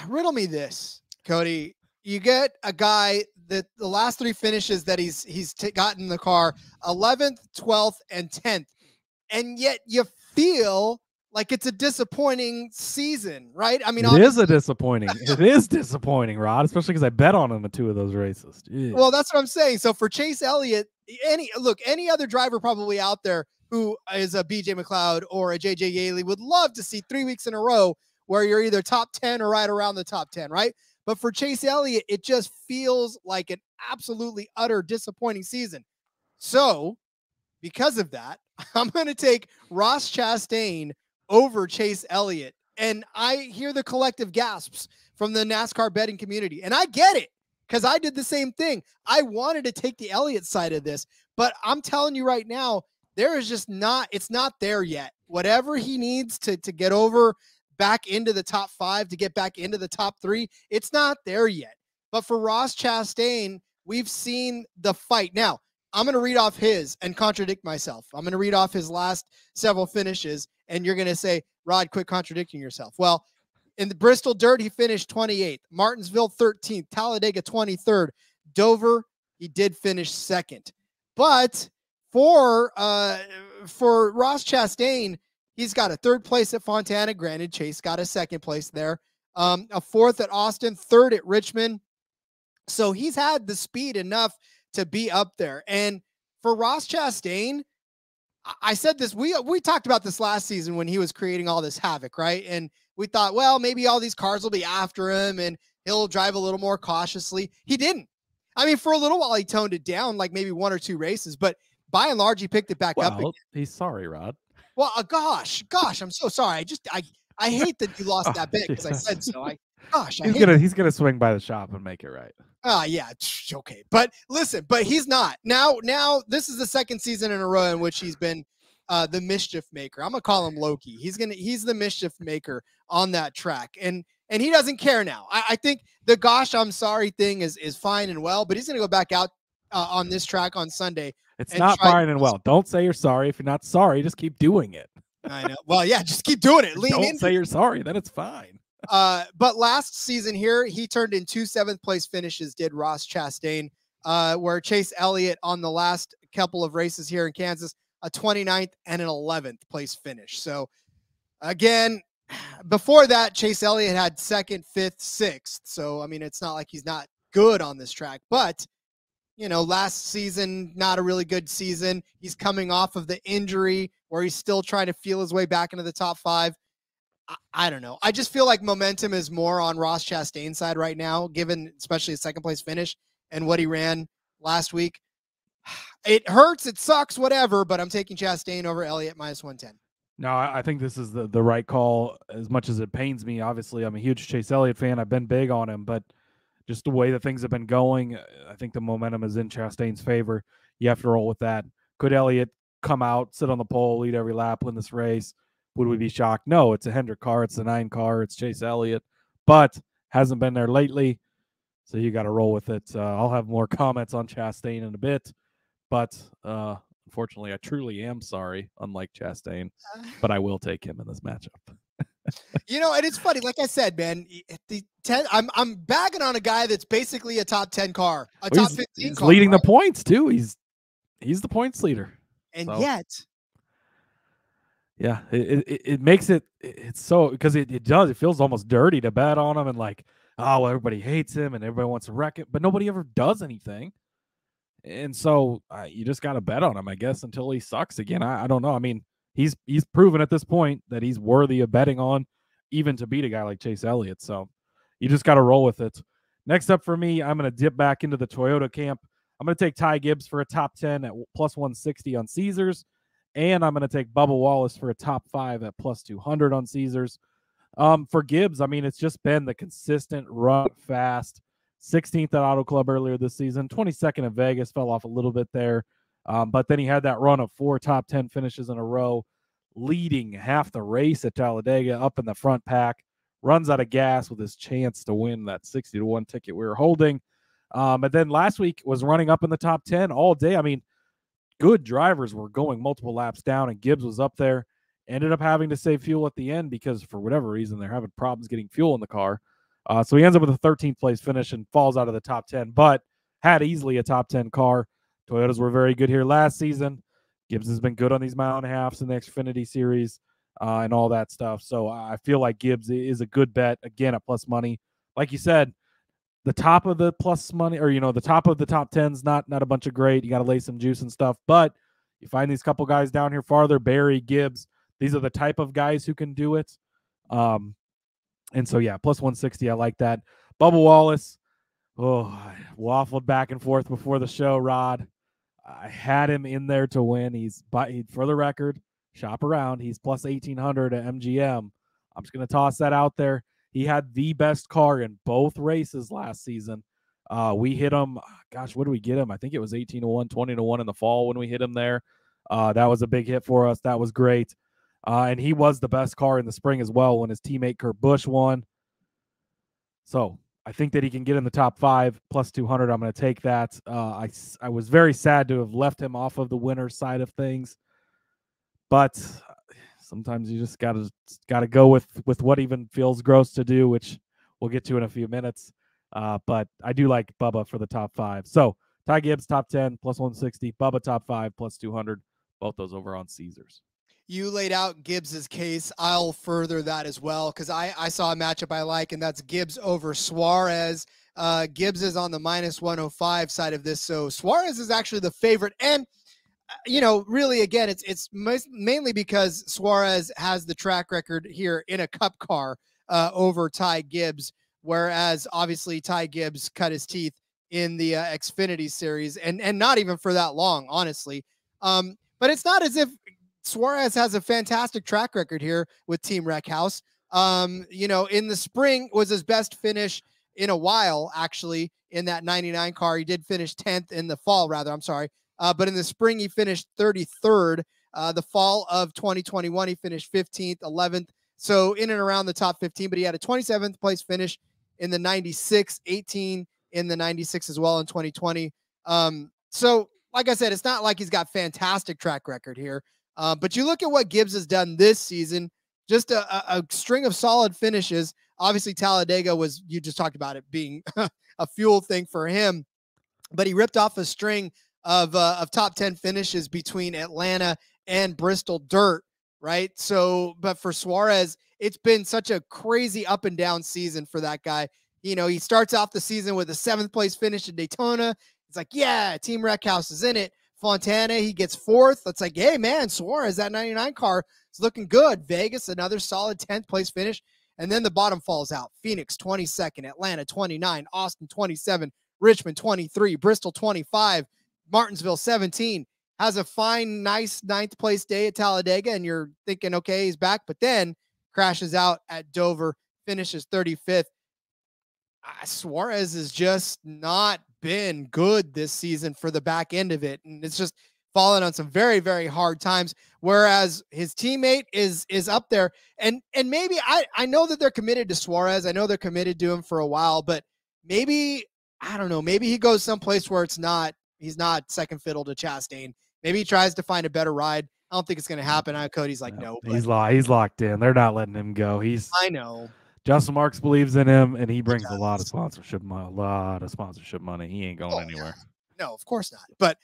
riddle me this, Cody. You get a guy that the last 3 finishes that he's gotten the car 11th, 12th, and 10th, and yet you feel like it's a disappointing season, right? I mean, it is disappointing, Rod, especially because I bet on him in 2 of those races. Jeez. Well, that's what I'm saying. So for Chase Elliott, any other driver probably out there who is a BJ McLeod or a JJ Yaley would love to see 3 weeks in a row where you're either top 10 or right around the top 10, right? But for Chase Elliott, it just feels like an absolutely utter disappointing season. So because of that, I'm going to take Ross Chastain over Chase Elliott. And I hear the collective gasps from the NASCAR betting community. And I get it, because I did the same thing. I wanted to take the Elliott side of this, but I'm telling you right now, there is just it's not there yet. Whatever he needs to get over back into the top 5, to get back into the top 3, it's not there yet. But for Ross Chastain, we've seen the fight. Now, I'm going to read off his and contradict myself. I'm going to read off his last several finishes, and you're going to say, Rod, quit contradicting yourself. Well, in the Bristol Dirt, he finished 28th. Martinsville, 13th. Talladega, 23rd. Dover, he did finish 2nd. But for Ross Chastain, he's got a 3rd place at Fontana. Granted, Chase got a 2nd place there. A 4th at Austin, 3rd at Richmond. So he's had the speed enough to be up there. And for Ross Chastain, I said this, we talked about this last season when he was creating all this havoc, right? And we thought, well, maybe all these cars will be after him and he'll drive a little more cautiously. He didn't. I mean, for a little while he toned it down, like maybe 1 or 2 races, but by and large he picked it back up again. He's sorry, Rod. Well, gosh, I'm so sorry. I hate that you lost that bet because I said so. He's gonna swing by the shop and make it right. Yeah, okay. But listen, he's not. Now this is the 2nd season in a row in which he's been the mischief maker. I'm gonna call him Loki. He's the mischief maker on that track. And he doesn't care now. I think the gosh, I'm sorry thing is fine and well, but he's gonna go back out on this track on Sunday. It's not fine and well. Don't say you're sorry. If you're not sorry, just keep doing it. I know. Well, yeah, just keep doing it. Don't say you're sorry. Then it's fine. But last season here, he turned in 2 7th place finishes, did Ross Chastain, where Chase Elliott on the last couple of races here in Kansas, a 29th and an 11th place finish. So again, before that, Chase Elliott had 2nd, 5th, 6th. So, I mean, it's not like he's not good on this track, but last season, not a really good season. He's coming off of the injury where he's still trying to feel his way back into the top 5. I don't know. I just feel like momentum is more on Ross Chastain's side right now, given especially his 2nd place finish and what he ran last week. It hurts. It sucks, whatever, but I'm taking Chastain over Elliott minus 110. No, I think this is the right call, as much as it pains me. Obviously, I'm a huge Chase Elliott fan. I've been big on him, but just the way that things have been going, I think the momentum is in Chastain's favor. You have to roll with that. Could Elliott come out, sit on the pole, lead every lap, win this race? Would we be shocked? No, it's a Hendrick car. It's a 9 car. It's Chase Elliott, but hasn't been there lately. So you got to roll with it. I'll have more comments on Chastain in a bit, but unfortunately, I truly am sorry, unlike Chastain, but I will take him in this matchup. And it's funny. Like I said, man, I'm bagging on a guy that's basically a top 10 car, top 15 he's car. Leading the points too. He's the points leader. And yet, yeah, it makes it's so, because it does. It feels almost dirty to bet on him and like oh, well, everybody hates him and everybody wants to wreck it, but nobody ever does anything. And so you just got to bet on him, I guess, until he sucks again. I don't know. I mean, he's proven at this point that he's worthy of betting on, even to beat a guy like Chase Elliott. So you just got to roll with it. Next up for me, I'm going to dip back into the Toyota camp. I'm going to take Ty Gibbs for a top 10 at plus 160 on Caesars. And I'm going to take Bubba Wallace for a top 5 at plus 200 on Caesars. For Gibbs, I mean, it's just been the consistent run fast. 16th at Auto Club earlier this season, 22nd at Vegas, fell off a little bit there. But then he had that run of 4 top 10 finishes in a row, leading half the race at Talladega, up in the front pack, runs out of gas with his chance to win that 60-1 ticket we were holding. And then last week was running up in the top 10 all day. I mean, good drivers were going multiple laps down, and Gibbs was up there. Ended up having to save fuel at the end because for whatever reason, they're having problems getting fuel in the car. So he ends up with a 13th place finish and falls out of the top 10, but had easily a top 10 car. Toyotas were very good here last season. Gibbs has been good on these mile and a halves in the Xfinity Series and all that stuff. So I feel like Gibbs is a good bet, again, at plus money. Like you said, the top of the plus money, or, the top of the top 10's not a bunch of great. You got to lay some juice and stuff, but you find these couple guys down here farther, Barry, Gibbs, these are the type of guys who can do it. And so, yeah, plus 160, I like that. Bubba Wallace, I waffled back and forth before the show, Rod. I had him in there to win. For the record, shop around. He's plus 1,800 at MGM. I'm just going to toss that out there. He had the best car in both races last season. We hit him. Gosh, what did we get him? I think it was 18-1, 20-1 in the fall when we hit him there. That was a big hit for us. That was great. And he was the best car in the spring as well when his teammate Kurt Busch won. So I think that he can get in the top 5, plus 200. I'm going to take that. I was very sad to have left him off of the winner side of things. But sometimes you just got to go with what even feels gross to do, which we'll get to in a few minutes. But I do like Bubba for the top 5. So Ty Gibbs, top 10, plus 160. Bubba, top 5, plus 200. Both those over on Caesars. You laid out Gibbs's case. I'll further that as well because I saw a matchup I like, and that's Gibbs over Suarez. Gibbs is on the minus 105 side of this, so Suarez is actually the favorite. And, really, again, it's mainly because Suarez has the track record here in a cup car over Ty Gibbs, whereas obviously Ty Gibbs cut his teeth in the Xfinity Series, and not even for that long, honestly. But it's not as if Suarez has a fantastic track record here with Team Wreckhouse. In the spring was his best finish in a while, actually, in that 99 car. He did finish 10th in the fall, rather. I'm sorry. But in the spring, he finished 33rd. The fall of 2021, he finished 15th, 11th. So in and around the top 15, but he had a 27th place finish in the 96, 18 in the 96 as well in 2020. So like I said, it's not like he's got fantastic track record here. But you look at what Gibbs has done this season, just a string of solid finishes. Obviously, Talladega was, you just talked about it being a fuel thing for him, but he ripped off a string of top 10 finishes between Atlanta and Bristol dirt, right? So, but for Suarez, it's been such a crazy up and down season for that guy. He starts off the season with a 7th place finish in Daytona. It's like, yeah, Team Wreckhouse is in it. Fontana, he gets 4th. It's like, hey, man, Suarez, that 99 car is looking good. Vegas, another solid 10th place finish. And then the bottom falls out. Phoenix, 22nd. Atlanta, 29. Austin, 27. Richmond, 23. Bristol, 25. Martinsville, 17. Has a fine, nice 9th place day at Talladega, and you're thinking, okay, he's back. But then crashes out at Dover, finishes 35th. Suarez has just not been good this season for the back end of it, and it's just fallen on some very, very hard times, whereas his teammate is up there. And maybe I know that they're committed to Suarez. I know they're committed to him for a while, but maybe, I don't know, maybe he goes someplace where he's not second fiddle to Chastain. Maybe he tries to find a better ride. I don't think it's going to happen. Cody's like, no. He's locked in. They're not letting him go. I know. Justin Marks believes in him, and he brings a lot of sponsorship money. He ain't going anywhere. No, of course not.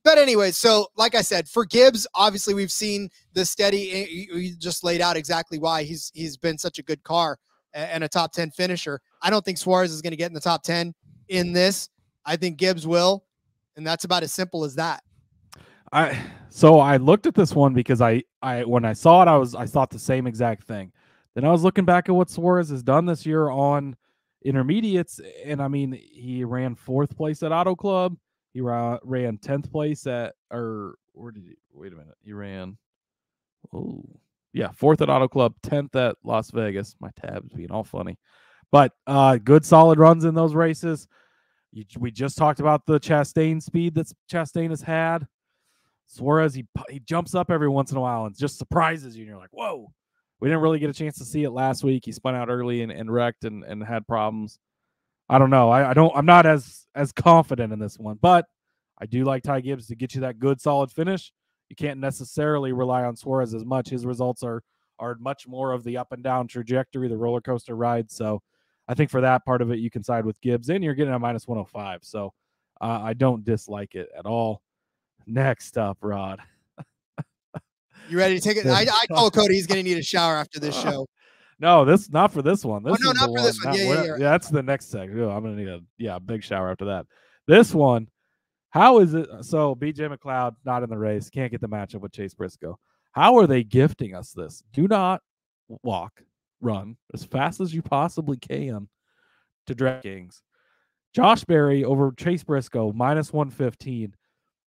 But anyway, so like I said, for Gibbs, obviously we've seen the steady. You just laid out exactly why he's been such a good car and a top 10 finisher. I don't think Suarez is going to get in the top 10 in this. I think Gibbs will, and that's about as simple as that. So I looked at this one because I when I saw it, I thought the same exact thing. Then I was looking back at what Suarez has done this year on intermediates, and I mean, he ran 4th place at Auto Club. He ran 10th place at, or where did he? Wait a minute. He ran, 4th at Auto Club, 10th at Las Vegas. My tab's being all funny, but good solid runs in those races. We just talked about the Chastain speed that Chastain has had. Suarez, he jumps up every once in a while and just surprises you, and you're like, whoa. We didn't really get a chance to see it last week. He spun out early and wrecked and had problems. I don't know. I'm not as confident in this one, but I do like Ty Gibbs to get you that good solid finish. You can't necessarily rely on Suarez as much. His results are much more of the up and down trajectory, the roller coaster ride. So I think for that part of it, you can side with Gibbs, and you're getting a minus 105. So I don't dislike it at all. Next up, Rod. You ready to take it? I told Cody he's going to need a shower after this show. No, not for this one. This no, not for this one. Yeah, that's the next segment. I'm going to need a big shower after that. This one, how is it? So BJ McLeod not in the race, can't get the matchup with Chase Briscoe. How are they gifting us this? Do not run as fast as you possibly can to DraftKings. Josh Berry over Chase Briscoe, minus 115.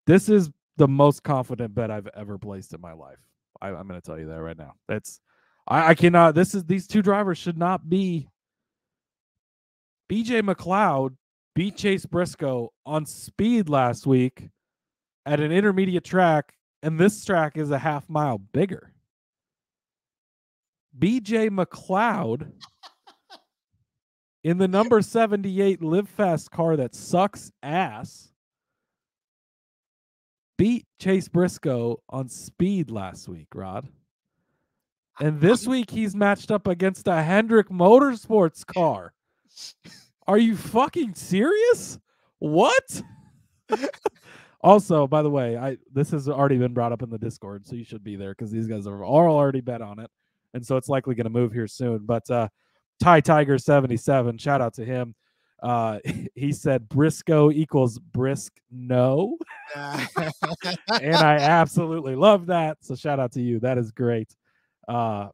This is the most confident bet I've ever placed in my life. I'm going to tell you that right now. I cannot. These two drivers should not be. BJ McLeod beat Chase Briscoe on speed last week at an intermediate track, and this track is a half mile bigger. BJ McLeod in the number 78 Live Fast car that sucks ass beat Chase Briscoe on speed last week, Rod. And this week he's matched up against a Hendrick Motorsports car. Are you fucking serious? What? Also, by the way, this has already been brought up in the Discord, so you should be there because these guys are all already bet on it. And so it's likely going to move here soon. But Ty Tiger 77, shout out to him. He said Briscoe equals brisk no. And I absolutely love that. So shout out to you. That is great. I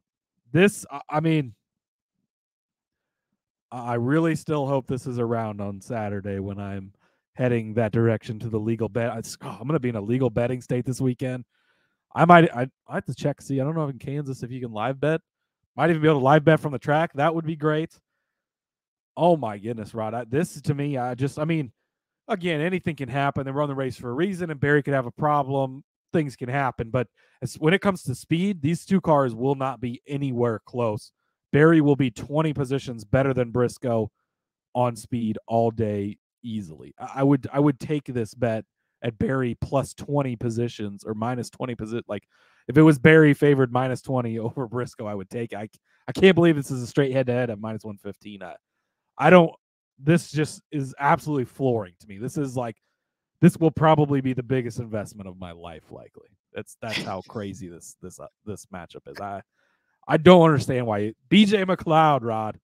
really still hope this is around on Saturday when I'm heading that direction to the legal bet. I'm going to be in a legal betting state this weekend. I have to check, see. I don't know if in Kansas if you can live bet. Might even be able to live bet from the track. That would be great. Oh my goodness, Rod. This to me, again, anything can happen. They run the race for a reason, and Barry could have a problem. Things can happen. But when it comes to speed, these two cars will not be anywhere close. Barry will be 20 positions better than Briscoe on speed all day easily. I would take this bet at Barry plus 20 positions or minus 20 position. Like if it was Barry favored minus 20 over Briscoe, I would take it. I can't believe this is a straight head-to-head at minus 115. This just is absolutely flooring to me. This will probably be the biggest investment of my life, likely. That's how crazy this matchup is. I don't understand why BJ McLeod, Rod.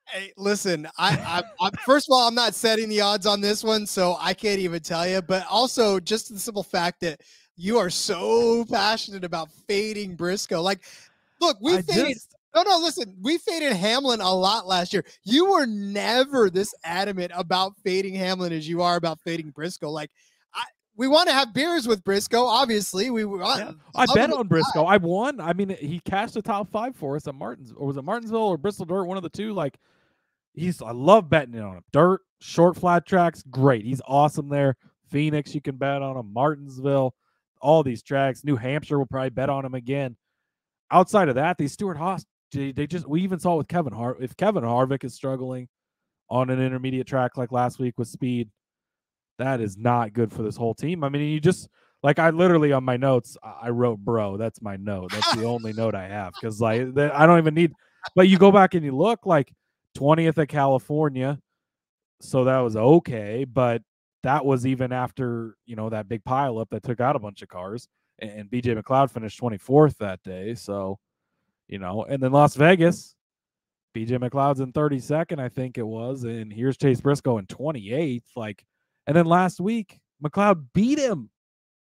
Hey, listen, I first of all, I'm not setting the odds on this one, so I can't even tell you. But also, just the simple fact that you are so passionate about fading Briscoe. Like, look, we faded. No, listen, we faded Hamlin a lot last year. You were never this adamant about fading Hamlin as you are about fading Briscoe. Like, we want to have beers with Briscoe, obviously. I bet on Briscoe. I won. I mean, he cashed the top 5 for us at Martinsville. Or was it Martinsville or Bristol Dirt? One of the two. Like, I love betting on him. Dirt, short, flat tracks, great. He's awesome there. Phoenix, you can bet on him. Martinsville, all these tracks. New Hampshire will probably bet on him again. Outside of that, these Stewart-Haas, we even saw it with Kevin Harvick. If Kevin Harvick is struggling on an intermediate track like last week with speed, that is not good for this whole team. I mean, I literally on my notes, I wrote bro. That's my note. That's the only note I have because I don't even need. But you go back and you look like 20th at California, so that was okay. But that was even after that big pileup that took out a bunch of cars, and BJ McLeod finished 24th that day. So. And then Las Vegas, BJ McLeod's in 32nd, I think it was, and here's Chase Briscoe in 28th. And then last week, McLeod beat him.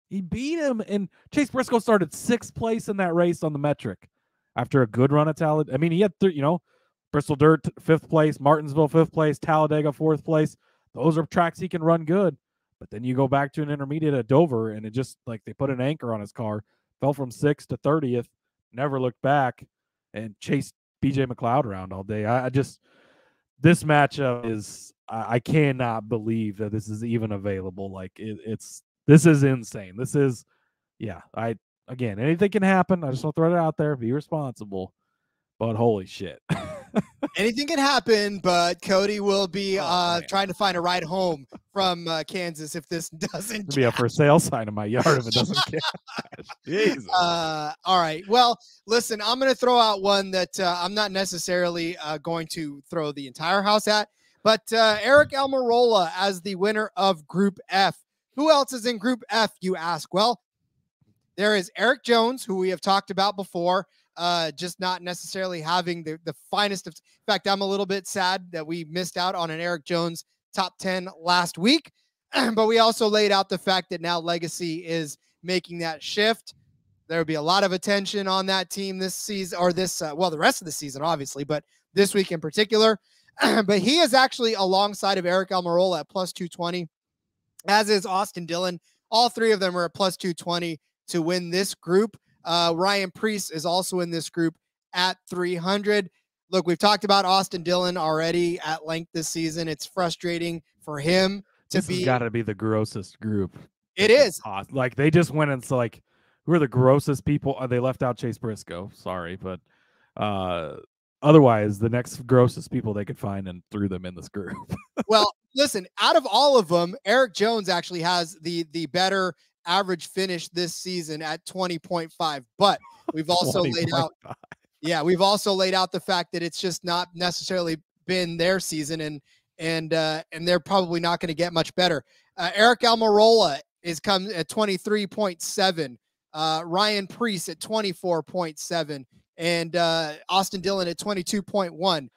He beat him, and Chase Briscoe started 6th place in that race on the metric after a good run at Talladega. I mean, he had, Bristol Dirt 5th place, Martinsville 5th place, Talladega 4th place. Those are tracks he can run good. But then you go back to an intermediate at Dover, and it just they put an anchor on his car, fell from 6th to 30th, never looked back, and chased BJ McLeod around all day. This matchup is, I cannot believe that this is even available. This is insane. This is, again, anything can happen. I just want to throw it out there. Be responsible. But holy shit. Anything can happen, but Cody will be trying to find a ride home from Kansas if this doesn't. It'll be a for sale sign in my yard if it doesn't cash. Jesus. All right. Well, listen, I'm going to throw out one that I'm not necessarily going to throw the entire house at, but Eric Almirola as the winner of Group F. Who else is in Group F, you ask? Well, there is Eric Jones, who we have talked about before. Just not necessarily having the finest of. In fact, I'm a little bit sad that we missed out on an Eric Jones top 10 last week, but we also laid out the fact that now Legacy is making that shift. There will be a lot of attention on that team this season, or the rest of the season, obviously, but this week in particular. But he is actually alongside of Eric Almirola at plus 220, as is Austin Dillon. All three of them are at plus 220 to win this group. Ryan Preece is also in this group at 300. Look, we've talked about Austin Dillon already at length this season. It's frustrating for him to be. This has got to be the grossest group. It is. They just went and who are the grossest people? They left out Chase Briscoe. Sorry, but otherwise, the next grossest people they could find and threw them in this group. Well, listen, out of all of them, Eric Jones actually has the better average finish this season at 20.5, but we've also laid out, we've also laid out the fact that it's just not necessarily been their season, and they're probably not going to get much better. Eric Almirola is come at 23.7, Ryan Preece at 24.7, and Austin Dillon at 22.1.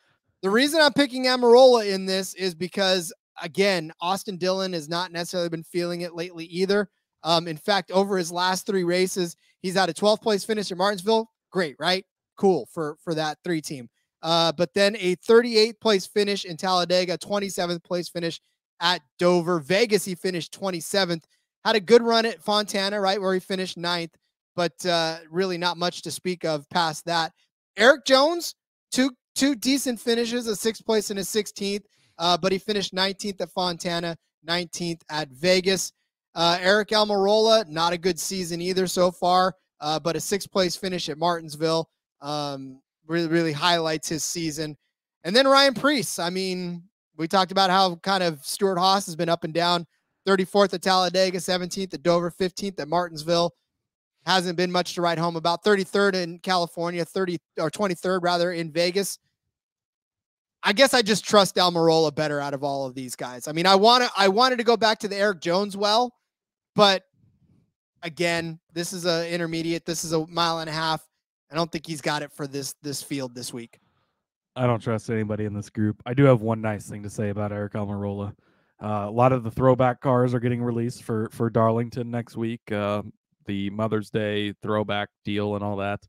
The reason I'm picking Almirola in this is because, again, Austin Dillon has not necessarily been feeling it lately either. In fact, over his last 3 races, he's had a 12th place finish at Martinsville. Great, right? Cool for that 3 team. But then a 38th place finish in Talladega, 27th place finish at Dover. Vegas, he finished 27th. Had a good run at Fontana, right, where he finished 9th, but really not much to speak of past that. Eric Jones, two decent finishes, a 6th place and a 16th, but he finished 19th at Fontana, 19th at Vegas. Eric Almirola, not a good season either so far, but a 6th place finish at Martinsville really highlights his season. And then Ryan Preece. I mean, we talked about how kind of Stuart Haas has been up and down. 34th at Talladega, 17th at Dover, 15th at Martinsville. Hasn't been much to write home about. 33rd in California, 23rd rather in Vegas. I guess I just trust Almirola better out of all of these guys. I mean, I wanted to go back to the Eric Jones well, but again, this is an intermediate. This is a mile and a half. I don't think he's got it for this field this week. I don't trust anybody in this group. I do have one nice thing to say about Eric Almirola. A lot of the throwback cars are getting released for Darlington next week. The Mother's Day throwback deal and all that.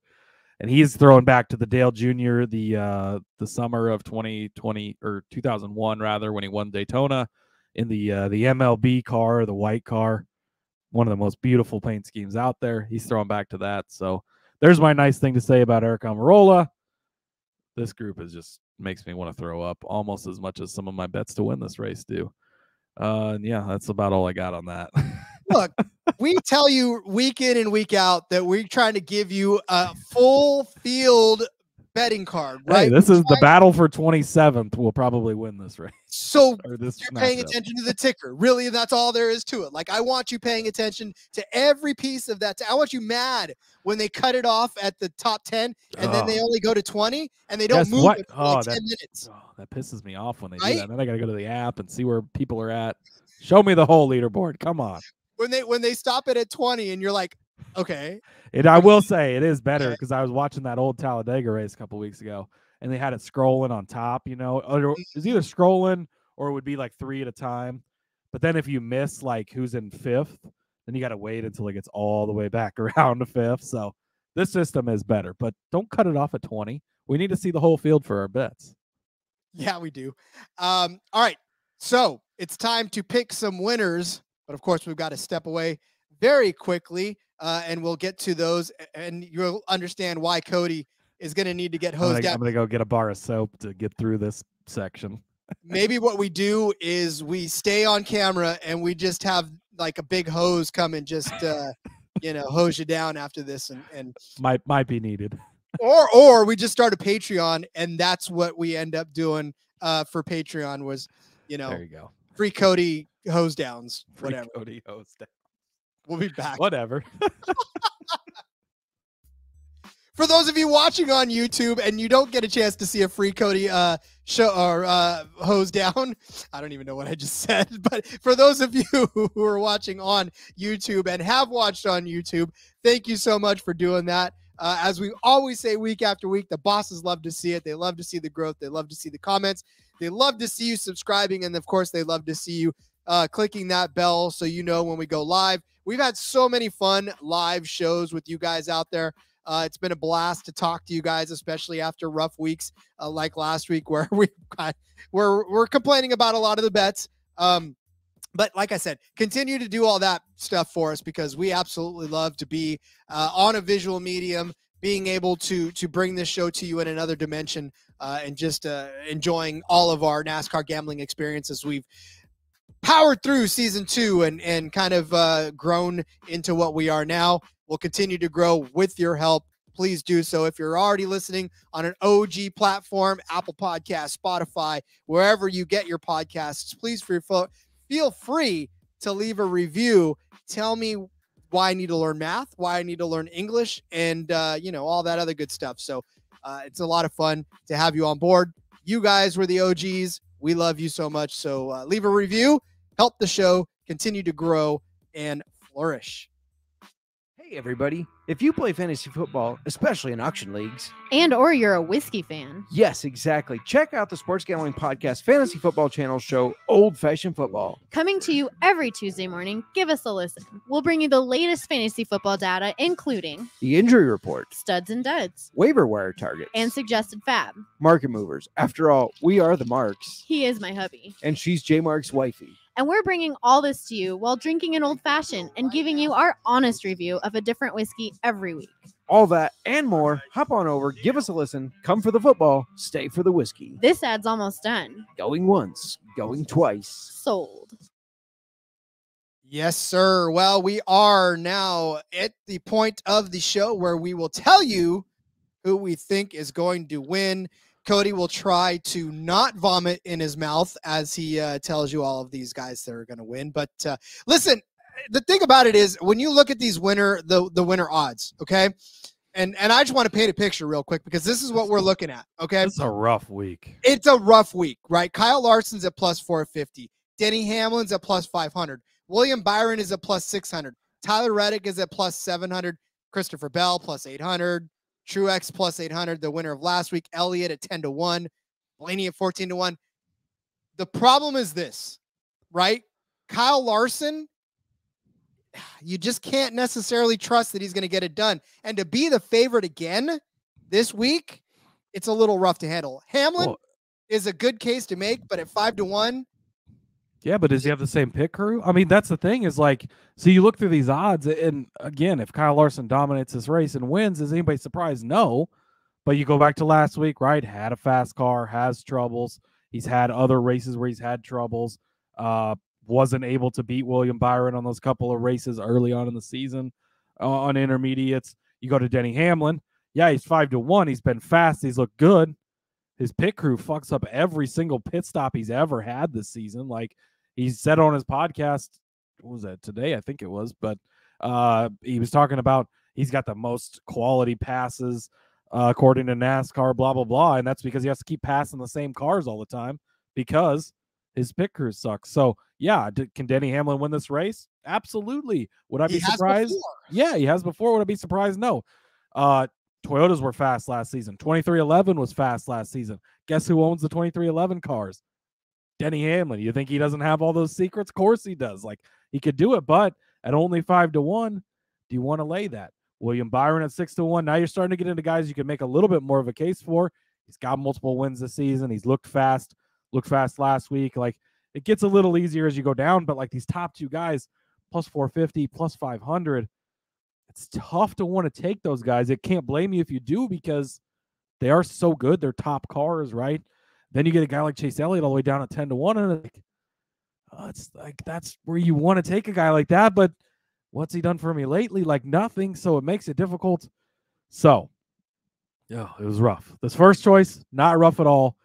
And he's throwing back to the Dale Jr. the summer of 2020 or 2001 rather, when he won Daytona in the MLB car, the white car, one of the most beautiful paint schemes out there. He's throwing back to that. So there's my nice thing to say about Eric Almirola. This group just makes me want to throw up almost as much as some of my bets to win this race do. And yeah, that's about all I got on that. Look, we tell you week in and week out that we're trying to give you a full field betting card, right? Hey, this is the battle for 27th. We'll probably win this race. So you're paying attention to the ticker. Really, that's all there is to it. Like, I want you paying attention to every piece of that. I want you mad when they cut it off at the top 10 and then they only go to 20 and they don't move it for like 10 minutes. Oh, that pisses me off when they do that. And then I got to go to the app and see where people are at. Show me the whole leaderboard. Come on. When they stop it at 20 and you're like, Okay. And I will say it is better Okay. because I was watching that old Talladega race a couple weeks ago, and they had it scrolling on top. You know, or it was either scrolling or it would be like 3 at a time. But then if you miss like who's in fifth, then you got to wait until it gets all the way back around to fifth. So this system is better, but don't cut it off at 20. We need to see the whole field for our bets. Yeah, we do. All right. So it's time to pick some winners, but of course we've got to step away very quickly, and we'll get to those, and you'll understand why Cody is going to need to get hosed out. I'm going to go get a bar of soap to get through this section. Maybe what we do is we stay on camera and we just have like a big hose come and just, hose you down after this, and might be needed. Or we just start a Patreon, and that's what we end up doing for Patreon was, there you go. Free Cody hose downs, whatever. Free Cody hose down. We'll be back. Whatever. For those of you watching on YouTube and you don't get a chance to see a Free Cody show or hose down, I don't even know what I just said, but for those of you who are watching on YouTube and have watched on YouTube, thank you so much for doing that. As we always say week after week, the bosses love to see it. They love to see the growth. They love to see the comments. They love to see you subscribing. And of course, they love to see you clicking that bell so you know when we go live. We've had so many fun live shows with you guys out there. It's been a blast to talk to you guys, especially after rough weeks like last week where we're complaining about a lot of the bets. But like I said, continue to do all that stuff for us because we absolutely love to be on a visual medium, being able to bring this show to you in another dimension and just enjoying all of our NASCAR gambling experiences. We've powered through season 2 and kind of grown into what we are now. We'll continue to grow with your help. Please do so. If you're already listening on an OG platform, Apple Podcasts, Spotify, wherever you get your podcasts, please feel free to leave a review. Tell me why I need to learn math, why I need to learn English, and all that other good stuff. So it's a lot of fun to have you on board. You guys were the OGs. We love you so much. So leave a review, help the show continue to grow and flourish. Hey everybody, if you play fantasy football, especially in auction leagues, or you're a whiskey fan. Yes, exactly. Check out the Sports Gambling Podcast Fantasy Football Channel show, Old Fashioned Football. Coming to you every Tuesday morning, give us a listen. We'll bring you the latest fantasy football data, including the injury report, studs and duds, waiver wire targets, and suggested fab. Market movers. After all, we are the Marks. He is my hubby. And she's J Mark's wifey. And we're bringing all this to you while drinking an old-fashioned and giving you our honest review of a different whiskey every week. All that and more, hop on over, give us a listen, come for the football, stay for the whiskey. This ad's almost done. Going once, going twice. Sold. Yes, sir. Well, we are now at the point of the show where we will tell you who we think is going to win. Cody will try to not vomit in his mouth as he tells you all of these guys that are going to win. But listen, the thing about it is when you look at these the winner odds, okay? And I just want to paint a picture real quick because this is what we're looking at, okay? It's a rough week. It's a rough week, right? Kyle Larson's at plus 450. Denny Hamlin's at plus 500. William Byron is at plus 600. Tyler Reddick is at plus 700. Christopher Bell plus 800. Truex plus 800, the winner of last week. Elliott at 10-1. Blaney at 14-1. The problem is this, right? Kyle Larson, you just can't necessarily trust that he's going to get it done. And to be the favorite again this week, it's a little rough to handle. Hamlin is a good case to make, but at 5-1. Yeah, but does he have the same pit crew? I mean, that's the thing is like, so you look through these odds, and again, if Kyle Larson dominates this race and wins, is anybody surprised? No. But you go back to last week, right? Had a fast car, has troubles. He's had other races where he's had troubles. Wasn't able to beat William Byron on those couple of races early on in the season on intermediates. You go to Denny Hamlin. Yeah, he's 5-1. He's been fast. He's looked good. His pit crew fucks up every single pit stop he's ever had this season. Like, he said on his podcast, what was that, today? I think it was. But he was talking about he's got the most quality passes according to NASCAR, blah, blah, blah. And that's because he has to keep passing the same cars all the time because his pit crew sucks. So yeah, can Denny Hamlin win this race? Absolutely. Would I be surprised? Yeah, he has before. Would I be surprised? No. Toyotas were fast last season. 2311 was fast last season. Guess who owns the 2311 cars? Denny Hamlin. You think he doesn't have all those secrets? Of course he does. Like, he could do it, but at only 5-1, do you want to lay that? William Byron at 6-1. Now you're starting to get into guys you can make a little bit more of a case for. He's got multiple wins this season. He's looked fast last week. Like, it gets a little easier as you go down, but like these top two guys, plus 450, plus 500, it's tough to want to take those guys. It can't blame you if you do, because they are so good. They're top cars, right? Then you get a guy like Chase Elliott all the way down at 10-1, and it's like that's where you want to take a guy like that. But what's he done for me lately? Like, nothing. So it makes it difficult. So, yeah, it was rough. This first choice, not rough at all.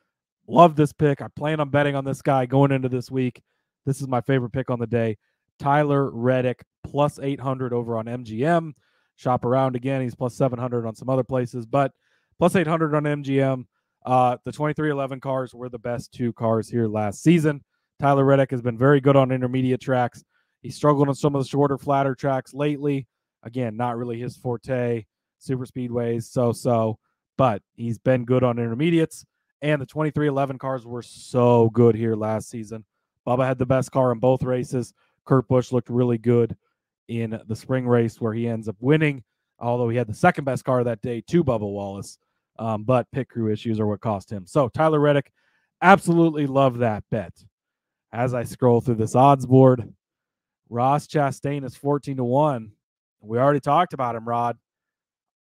Love this pick. I plan on betting on this guy going into this week. This is my favorite pick on the day. Tyler Reddick, plus 800 over on MGM. Shop around again. He's plus 700 on some other places, but plus 800 on MGM. The 2311 cars were the best two cars here last season. Tyler Reddick has been very good on intermediate tracks. He struggled on some of the shorter, flatter tracks lately. Again, not really his forte. Super speedways, so. But he's been good on intermediates. And the 2311 cars were so good here last season. Bubba had the best car in both races. Kurt Busch looked really good in the spring race where he ends up winning, although he had the second best car that day to Bubba Wallace. But pit crew issues are what cost him. So Tyler Reddick, absolutely love that bet. As I scroll through this odds board, Ross Chastain is 14-1. We already talked about him, Rod.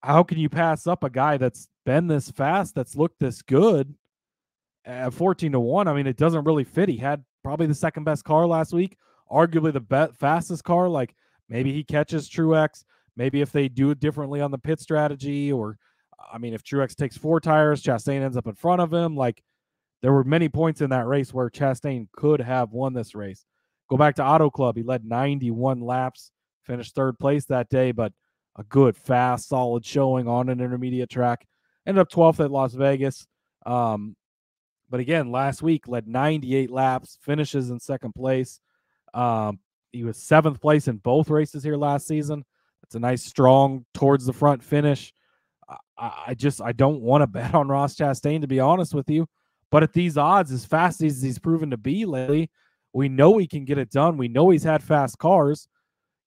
How can you pass up a guy that's been this fast, that's looked this good at 14-1? I mean, it doesn't really fit. He had probably the second best car last week, arguably the fastest car. Like, maybe he catches Truex. Maybe if they do it differently on the pit strategy, or, I mean, if Truex takes 4 tires, Chastain ends up in front of him. Like, there were many points in that race where Chastain could have won this race. Go back to Auto Club. He led 91 laps, finished third place that day, but a good, fast, solid showing on an intermediate track. Ended up 12th at Las Vegas. But again, last week led 98 laps, finishes in second place. He was 7th place in both races here last season. It's a nice, strong, towards the front finish. I don't want to bet on Ross Chastain, to be honest with you. But at these odds, as fast as he's proven to be lately, we know he can get it done. We know he's had fast cars.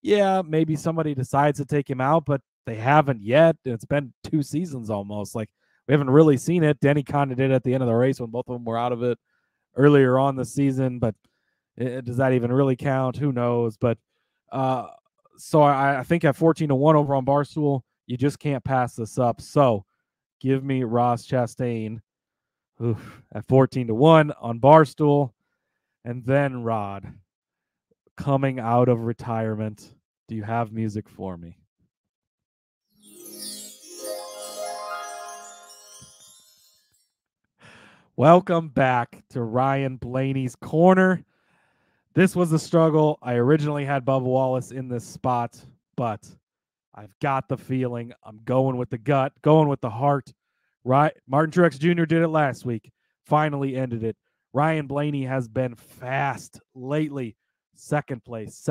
Yeah, maybe somebody decides to take him out, but they haven't yet. It's been 2 seasons almost. Like, we haven't really seen it. Denny kind of did at the end of the race when both of them were out of it earlier on the season, but does that even really count? Who knows? But so I think at 14-1 over on Barstool, you just can't pass this up. So give me Ross Chastain at 14-1 on Barstool. And then, Rod, coming out of retirement, do you have music for me? Welcome back to Ryan Blaney's Corner. This was a struggle. I originally had Bubba Wallace in this spot, but I've got the feeling I'm going with the gut, going with the heart. Right? Martin Truex Jr. did it last week. Finally ended it. Ryan Blaney has been fast lately. Second place.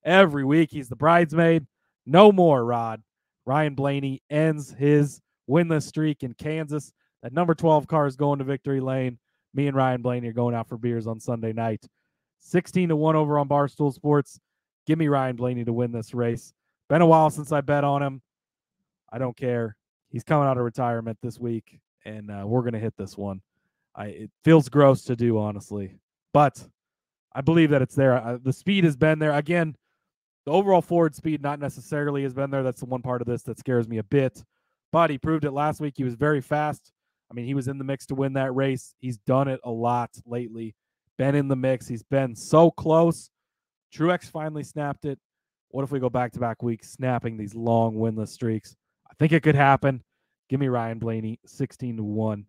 Every week he's the bridesmaid. No more, Rod. Ryan Blaney ends his winless streak in Kansas. That number 12 car is going to victory lane. Me and Ryan Blaney are going out for beers on Sunday night. 16-1 over on Barstool Sports. Give me Ryan Blaney to win this race. Been a while since I bet on him. I don't care. He's coming out of retirement this week, and we're going to hit this one. It feels gross to do, honestly, but I believe that it's there. The speed has been there. Again, the overall forward speed not necessarily has been there. That's the one part of this that scares me a bit, but he proved it last week. He was very fast. I mean, he was in the mix to win that race. He's done it a lot lately. Been in the mix. He's been so close. Truex finally snapped it. What if we go back-to-back weeks snapping these long winless streaks? I think it could happen. Give me Ryan Blaney, 16-1.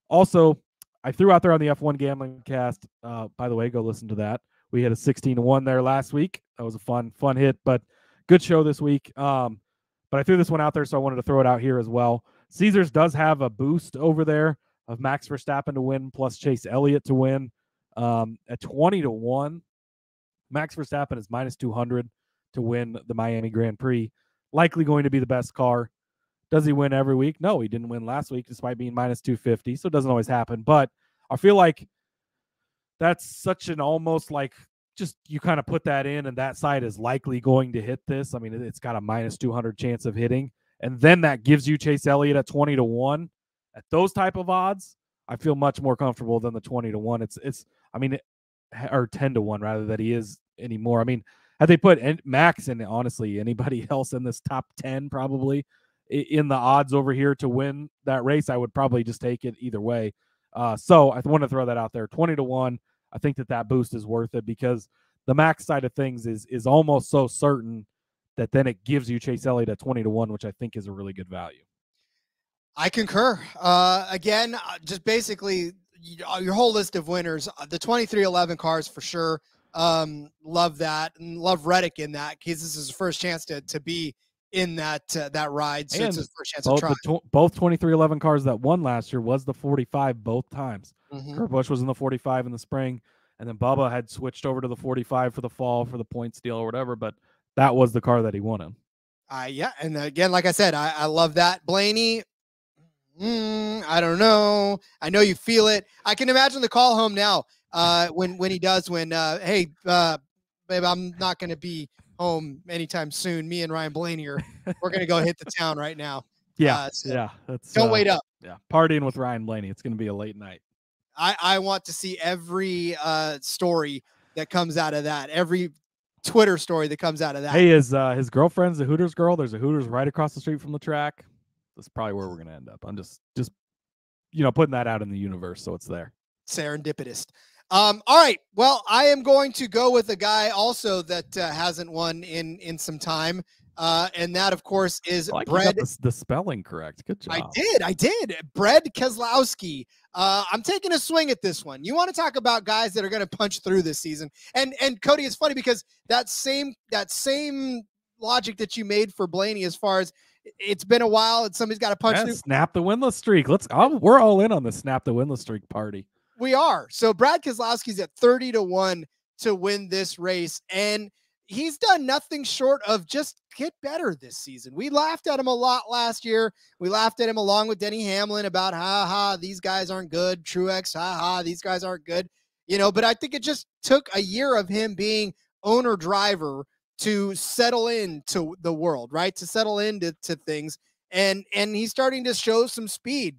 Also, I threw out there on the F1 Gambling Cast. By the way, go listen to that. We had a 16-1 there last week. That was a fun hit, but good show this week. But I threw this one out there, so I wanted to throw it out here as well. Caesars does have a boost over there. of Max Verstappen to win plus Chase Elliott to win. At 20-1, Max Verstappen is minus 200 to win the Miami Grand Prix. Likely going to be the best car. Does he win every week? No, he didn't win last week despite being minus 250, so it doesn't always happen. But I feel like that's such an almost like just you kind of put that in and that side is likely going to hit this. I mean, it's got a minus 200 chance of hitting. And then that gives you Chase Elliott at 20-1. At those type of odds, I feel much more comfortable than the 20-1. Or 10-1 rather that he is anymore. I mean, had they put Max and honestly anybody else in this top 10 probably in the odds over here to win that race, I would probably just take it either way. So I want to throw that out there. 20-1. I think that boost is worth it because the Max side of things is almost so certain that then it gives you Chase Elliott at 20-1, which I think is a really good value. I concur. Again, just basically your whole list of winners, the 2311 cars for sure. Love that and love Reddick in that because this is his first chance to be in that ride. So it's his first chance to try. Both 2311 cars that won last year was the 45 both times. Kurt Busch was in the 45 in the spring, and then Bubba had switched over to the 45 for the fall for the points deal or whatever, but that was the car that he won in. Yeah, and again, like I said, I love that. Blaney, I don't know. I know you feel it. I can imagine the call home now when he does win. Hey, babe, I'm not going to be home anytime soon. Me and Ryan Blaney we're going to go hit the town right now. Yeah, Don't wait up. Yeah, partying with Ryan Blaney. It's going to be a late night. I want to see every story that comes out of that. Every Twitter story that comes out of that. Hey, his girlfriend's a Hooters girl. There's a Hooters right across the street from the track. That's probably where we're going to end up. I'm just putting that out in the universe so it's there. Serendipitous. All right. Well, I am going to go with a guy also that hasn't won in some time. And that, of course, is Brad. The spelling correct. Good job. I did. Brad Keselowski. I'm taking a swing at this one. You want to talk about guys that are going to punch through this season. And Cody, it's funny because that same logic that you made for Blaney as far as it's been a while and somebody's got to punch through. Snap the winless streak. We're all in on the snap the winless streak party. We are. So Brad Keselowski's at 30-1 to win this race. And he's done nothing short of just get better this season. We laughed at him a lot last year. We laughed at him along with Denny Hamlin about, these guys aren't good. Truex, these guys aren't good. But I think it just took a year of him being owner-driver to settle into the world, right? To settle into things. And he's starting to show some speed.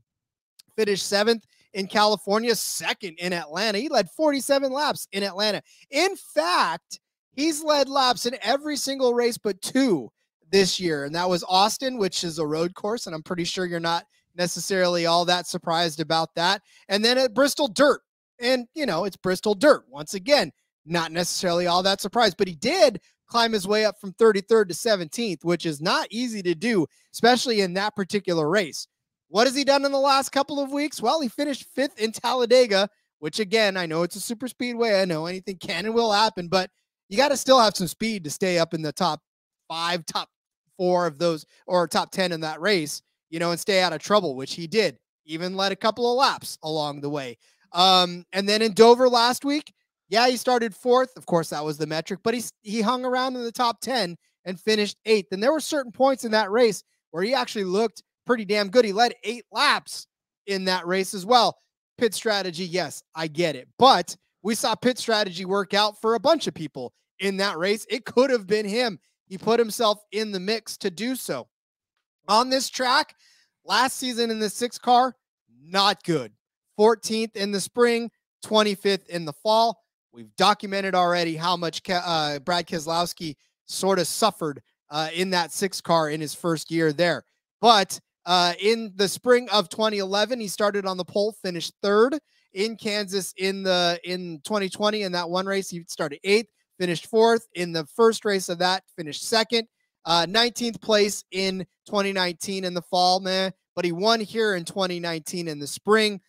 Finished 7th in California, 2nd in Atlanta. He led 47 laps in Atlanta. In fact, he's led laps in every single race but 2 this year, and that was Austin, which is a road course, and I'm pretty sure you're not necessarily all that surprised about that. And then at Bristol Dirt, and, it's Bristol Dirt. Once again, not necessarily all that surprised, but he did climb his way up from 33rd to 17th, which is not easy to do, especially in that particular race. What has he done in the last couple of weeks? Well, he finished 5th in Talladega, which, again, I know it's a super speedway. I know anything can and will happen, but you got to still have some speed to stay up in the top 5, top 4 of those, or top 10 in that race, and stay out of trouble, which he did. Even led a couple of laps along the way. And then in Dover last week, he started 4th. Of course, that was the metric, but he hung around in the top 10 and finished 8th. And there were certain points in that race where he actually looked pretty damn good. He led 8 laps in that race as well. Pit strategy, yes, I get it. But we saw pit strategy work out for a bunch of people in that race. It could have been him. He put himself in the mix to do so. On this track, last season in the 6 car, not good. 14th in the spring, 25th in the fall. We've documented already how much Brad Keselowski sort of suffered in that 6 car in his first year there. But in the spring of 2011, he started on the pole, finished 3rd in Kansas in 2020. In that one race, he started 8th, finished 4th. In the first race of that, finished 2nd. 19th place in 2019 in the fall, but he won here in 2019 in the spring.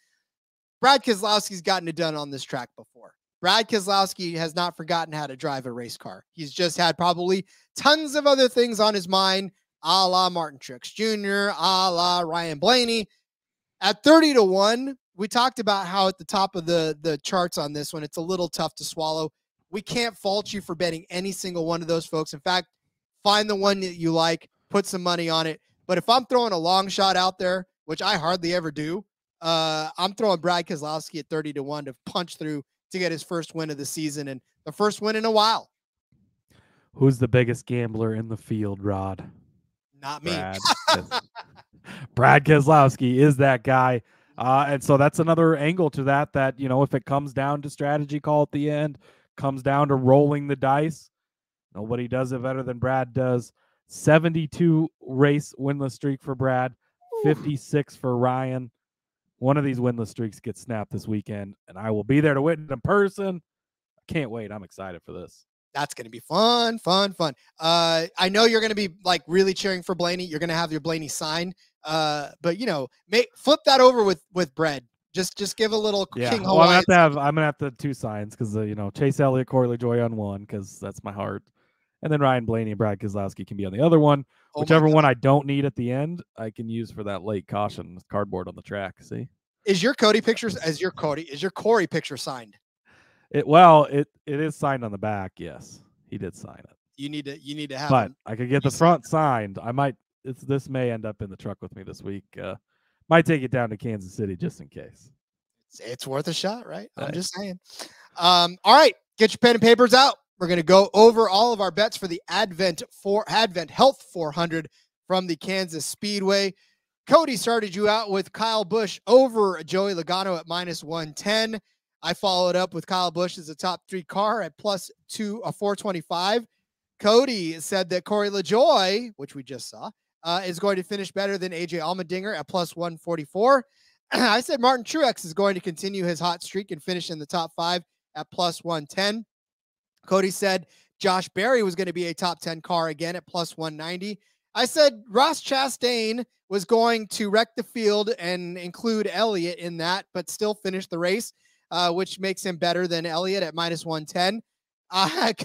Brad Keselowski's gotten it done on this track before. Brad Keselowski has not forgotten how to drive a race car. He's just had probably tons of other things on his mind, a la Martin Truex Jr., a la Ryan Blaney. At 30-1, we talked about how at the top of the charts on this one, it's a little tough to swallow. We can't fault you for betting any single one of those folks. In fact, find the one that you like, put some money on it. But if I'm throwing a long shot out there, which I hardly ever do, I'm throwing Brad Keselowski at 30-1 to punch through to get his first win of the season and the first win in a while. Who's the biggest gambler in the field, Rod? Not me. Brad Keselowski is that guy. And so that's another angle to that, if it comes down to strategy call at the end, comes down to rolling the dice, nobody does it better than Brad does. 72 race winless streak for Brad, 56 for Ryan. One of these winless streaks gets snapped this weekend, and I will be there to witness in person. I can't wait. I'm excited for this. That's going to be fun. I know you're going to be like really cheering for Blaney. You're going to have your Blaney sign. But flip that over with Brad. Just give a little King Well, Hawaiian. I'm gonna have to two signs because Chase Elliott, Corey LaJoie on one because that's my heart, and then Ryan Blaney and Brad Keselowski can be on the other one. Whichever one I don't need at the end, I can use for that late caution cardboard on the track. See, is your Corey picture signed? It is signed on the back. Yes, he did sign it. You need to have. But I could get the front signed. I might. This may end up in the truck with me this week. Might take it down to Kansas City just in case. It's worth a shot, right? I'm just saying. All right, get your pen and papers out. We're going to go over all of our bets for the Advent Health 400 from the Kansas Speedway. Cody started you out with Kyle Busch over Joey Logano at -110. I followed up with Kyle Busch as a top 3 car at +425. Cody said that Corey LaJoie, which we just saw, is going to finish better than AJ Allmendinger at +144. I said Martin Truex is going to continue his hot streak and finish in the top 5 at +110. Cody said Josh Berry was going to be a top 10 car again at +190. I said Ross Chastain was going to wreck the field and include Elliott in that, but still finish the race, which makes him better than Elliott at -110.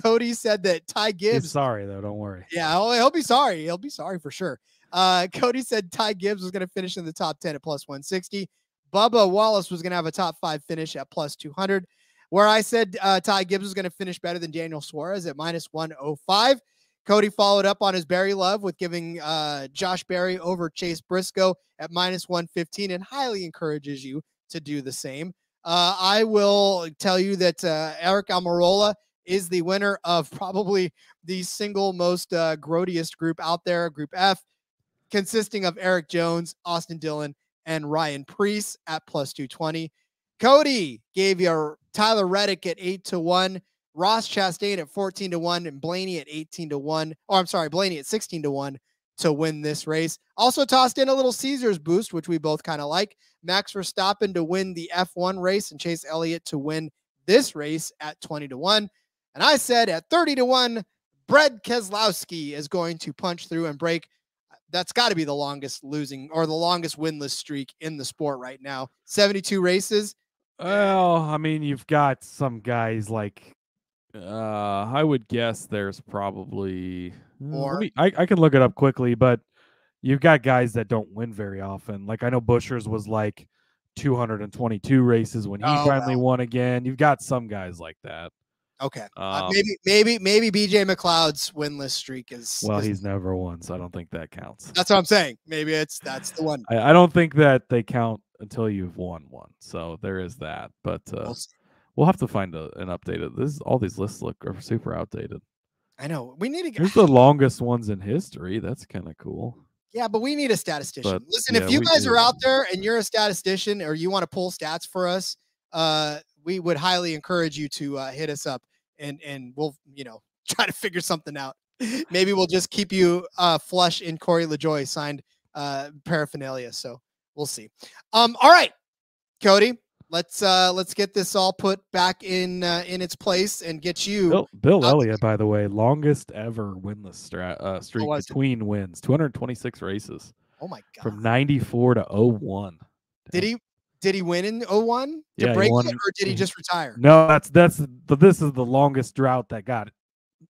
Cody said that Ty Gibbs. He's sorry though, don't worry. Yeah, he'll be sorry. He'll be sorry for sure. Cody said Ty Gibbs was going to finish in the top 10 at +160. Bubba Wallace was going to have a top 5 finish at +200. Where I said Ty Gibbs was going to finish better than Daniel Suarez at -105. Cody followed up on his Berry love with giving Josh Berry over Chase Briscoe at -115 and highly encourages you to do the same. I will tell you that Eric Almirola is the winner of probably the single most grodiest group out there, Group F, consisting of Eric Jones, Austin Dillon, and Ryan Preece at +220. Cody gave you Tyler Reddick at 8-1, Ross Chastain at 14-1, and Blaney at 18-1. Oh, I'm sorry, Blaney at 16-1 to win this race. Also tossed in a little Caesars boost, which we both kind of like. Max Verstappen to win the F1 race and Chase Elliott to win this race at 20-1. And I said at 30-1, Brad Keselowski is going to punch through and break. That's got to be the longest losing or the longest winless streak in the sport right now. 72 races. Well, I mean, you've got some guys like, I would guess there's probably more. I can look it up quickly, but you've got guys that don't win very often. Like I know Buescher's was like 222 races when he finally won again. You've got some guys like that. Okay. Maybe BJ McLeod's winless streak is. Well, he's never won, so I don't think that counts. That's what I'm saying. Maybe that's the one. I don't think that they count until you've won one. So there is that. But we'll have to find an updated. All these lists are super outdated. I know. We need to get. Here's the longest ones in history. That's kind of cool. Yeah, but we need a statistician. But, listen, if you guys are out there and you're a statistician or you want to pull stats for us, we would highly encourage you to hit us up and we'll, try to figure something out. Maybe we'll just keep you flush in Corey LaJoie signed paraphernalia. So we'll see. All right, Cody, let's get this all put back in its place and get you. Bill Elliott, by the way, longest ever winless streak between wins, 226 races. Oh my God. From 94 to 01. Did he win in 01 to break it, or did he just retire? No, this is the longest drought that got it.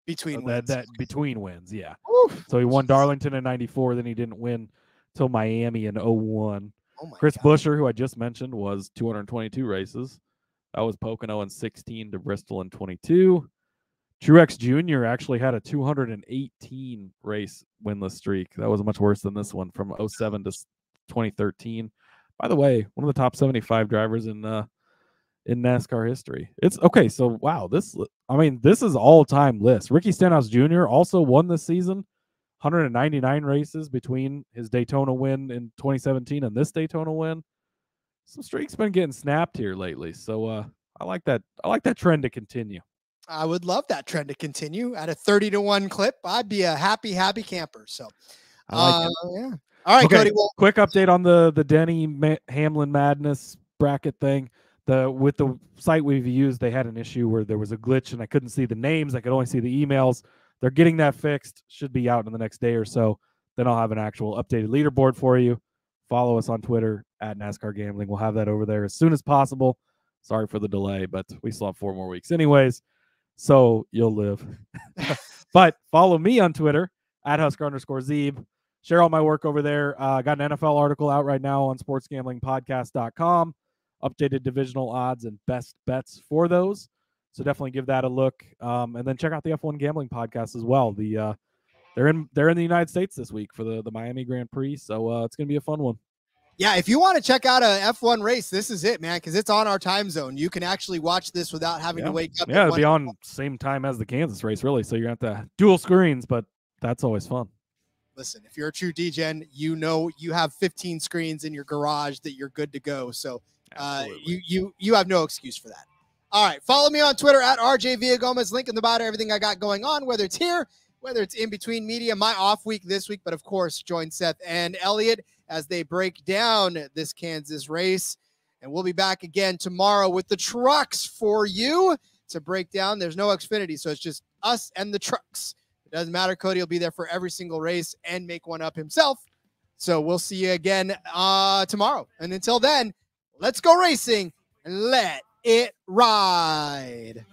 Between wins. Between wins, yeah. Oof. So he won Darlington in 94, then he didn't win till Miami in 01. Oh my Chris God. Buescher, who I just mentioned, was 222 races. That was Pocono in 16 to Bristol in 22. Truex Jr. actually had a 218 race winless streak. That was much worse than this one from 07 to 2013. By the way, one of the top 75 drivers in NASCAR history. It's okay. So wow, this is all-time list. Ricky Stenhouse Jr. also won this season, 199 races between his Daytona win in 2017 and this Daytona win. Some streaks been getting snapped here lately, so I like that. I like that trend to continue. I would love that trend to continue at a 30-1 clip. I'd be a happy camper. So, I like it. yeah. All right, Okay, Cody. Well, quick update on the Denny Hamlin Madness bracket thing. With the site we've used, they had an issue where there was a glitch and I couldn't see the names. I could only see the emails. They're getting that fixed. Should be out in the next day or so. Then I'll have an actual updated leaderboard for you. Follow us on Twitter at NASCAR Gambling. We'll have that over there as soon as possible. Sorry for the delay, but we still have 4 more weeks anyways. So you'll live. But follow me on Twitter at Husker_Zeeb. Share all my work over there. Got an NFL article out right now on sportsgamblingpodcast.com. Updated divisional odds and best bets for those. So definitely give that a look. And then check out the F1 Gambling Podcast as well. They're in the United States this week for the Miami Grand Prix. So it's going to be a fun one. yeah, if you want to check out a F1 race, this is it, man, because it's on our time zone. You can actually watch this without having to wake up. Yeah, it'll be on same time as the Kansas race, really. So you're going to have to dual screens, but that's always fun. Listen, if you're a true DGen, you know you have 15 screens in your garage that you're good to go. So you have no excuse for that. All right, follow me on Twitter at RJ Villagomez. Link in the bio, everything I got going on, whether it's here, whether it's in between media, my off week this week, but of course, join Seth and Elliot as they break down this Kansas race. And we'll be back again tomorrow with the trucks for you to break down. There's no Xfinity, so it's just us and the trucks. It doesn't matter. Cody will be there for every single race and make one up himself. So we'll see you again tomorrow. And until then, let's go racing and let it ride.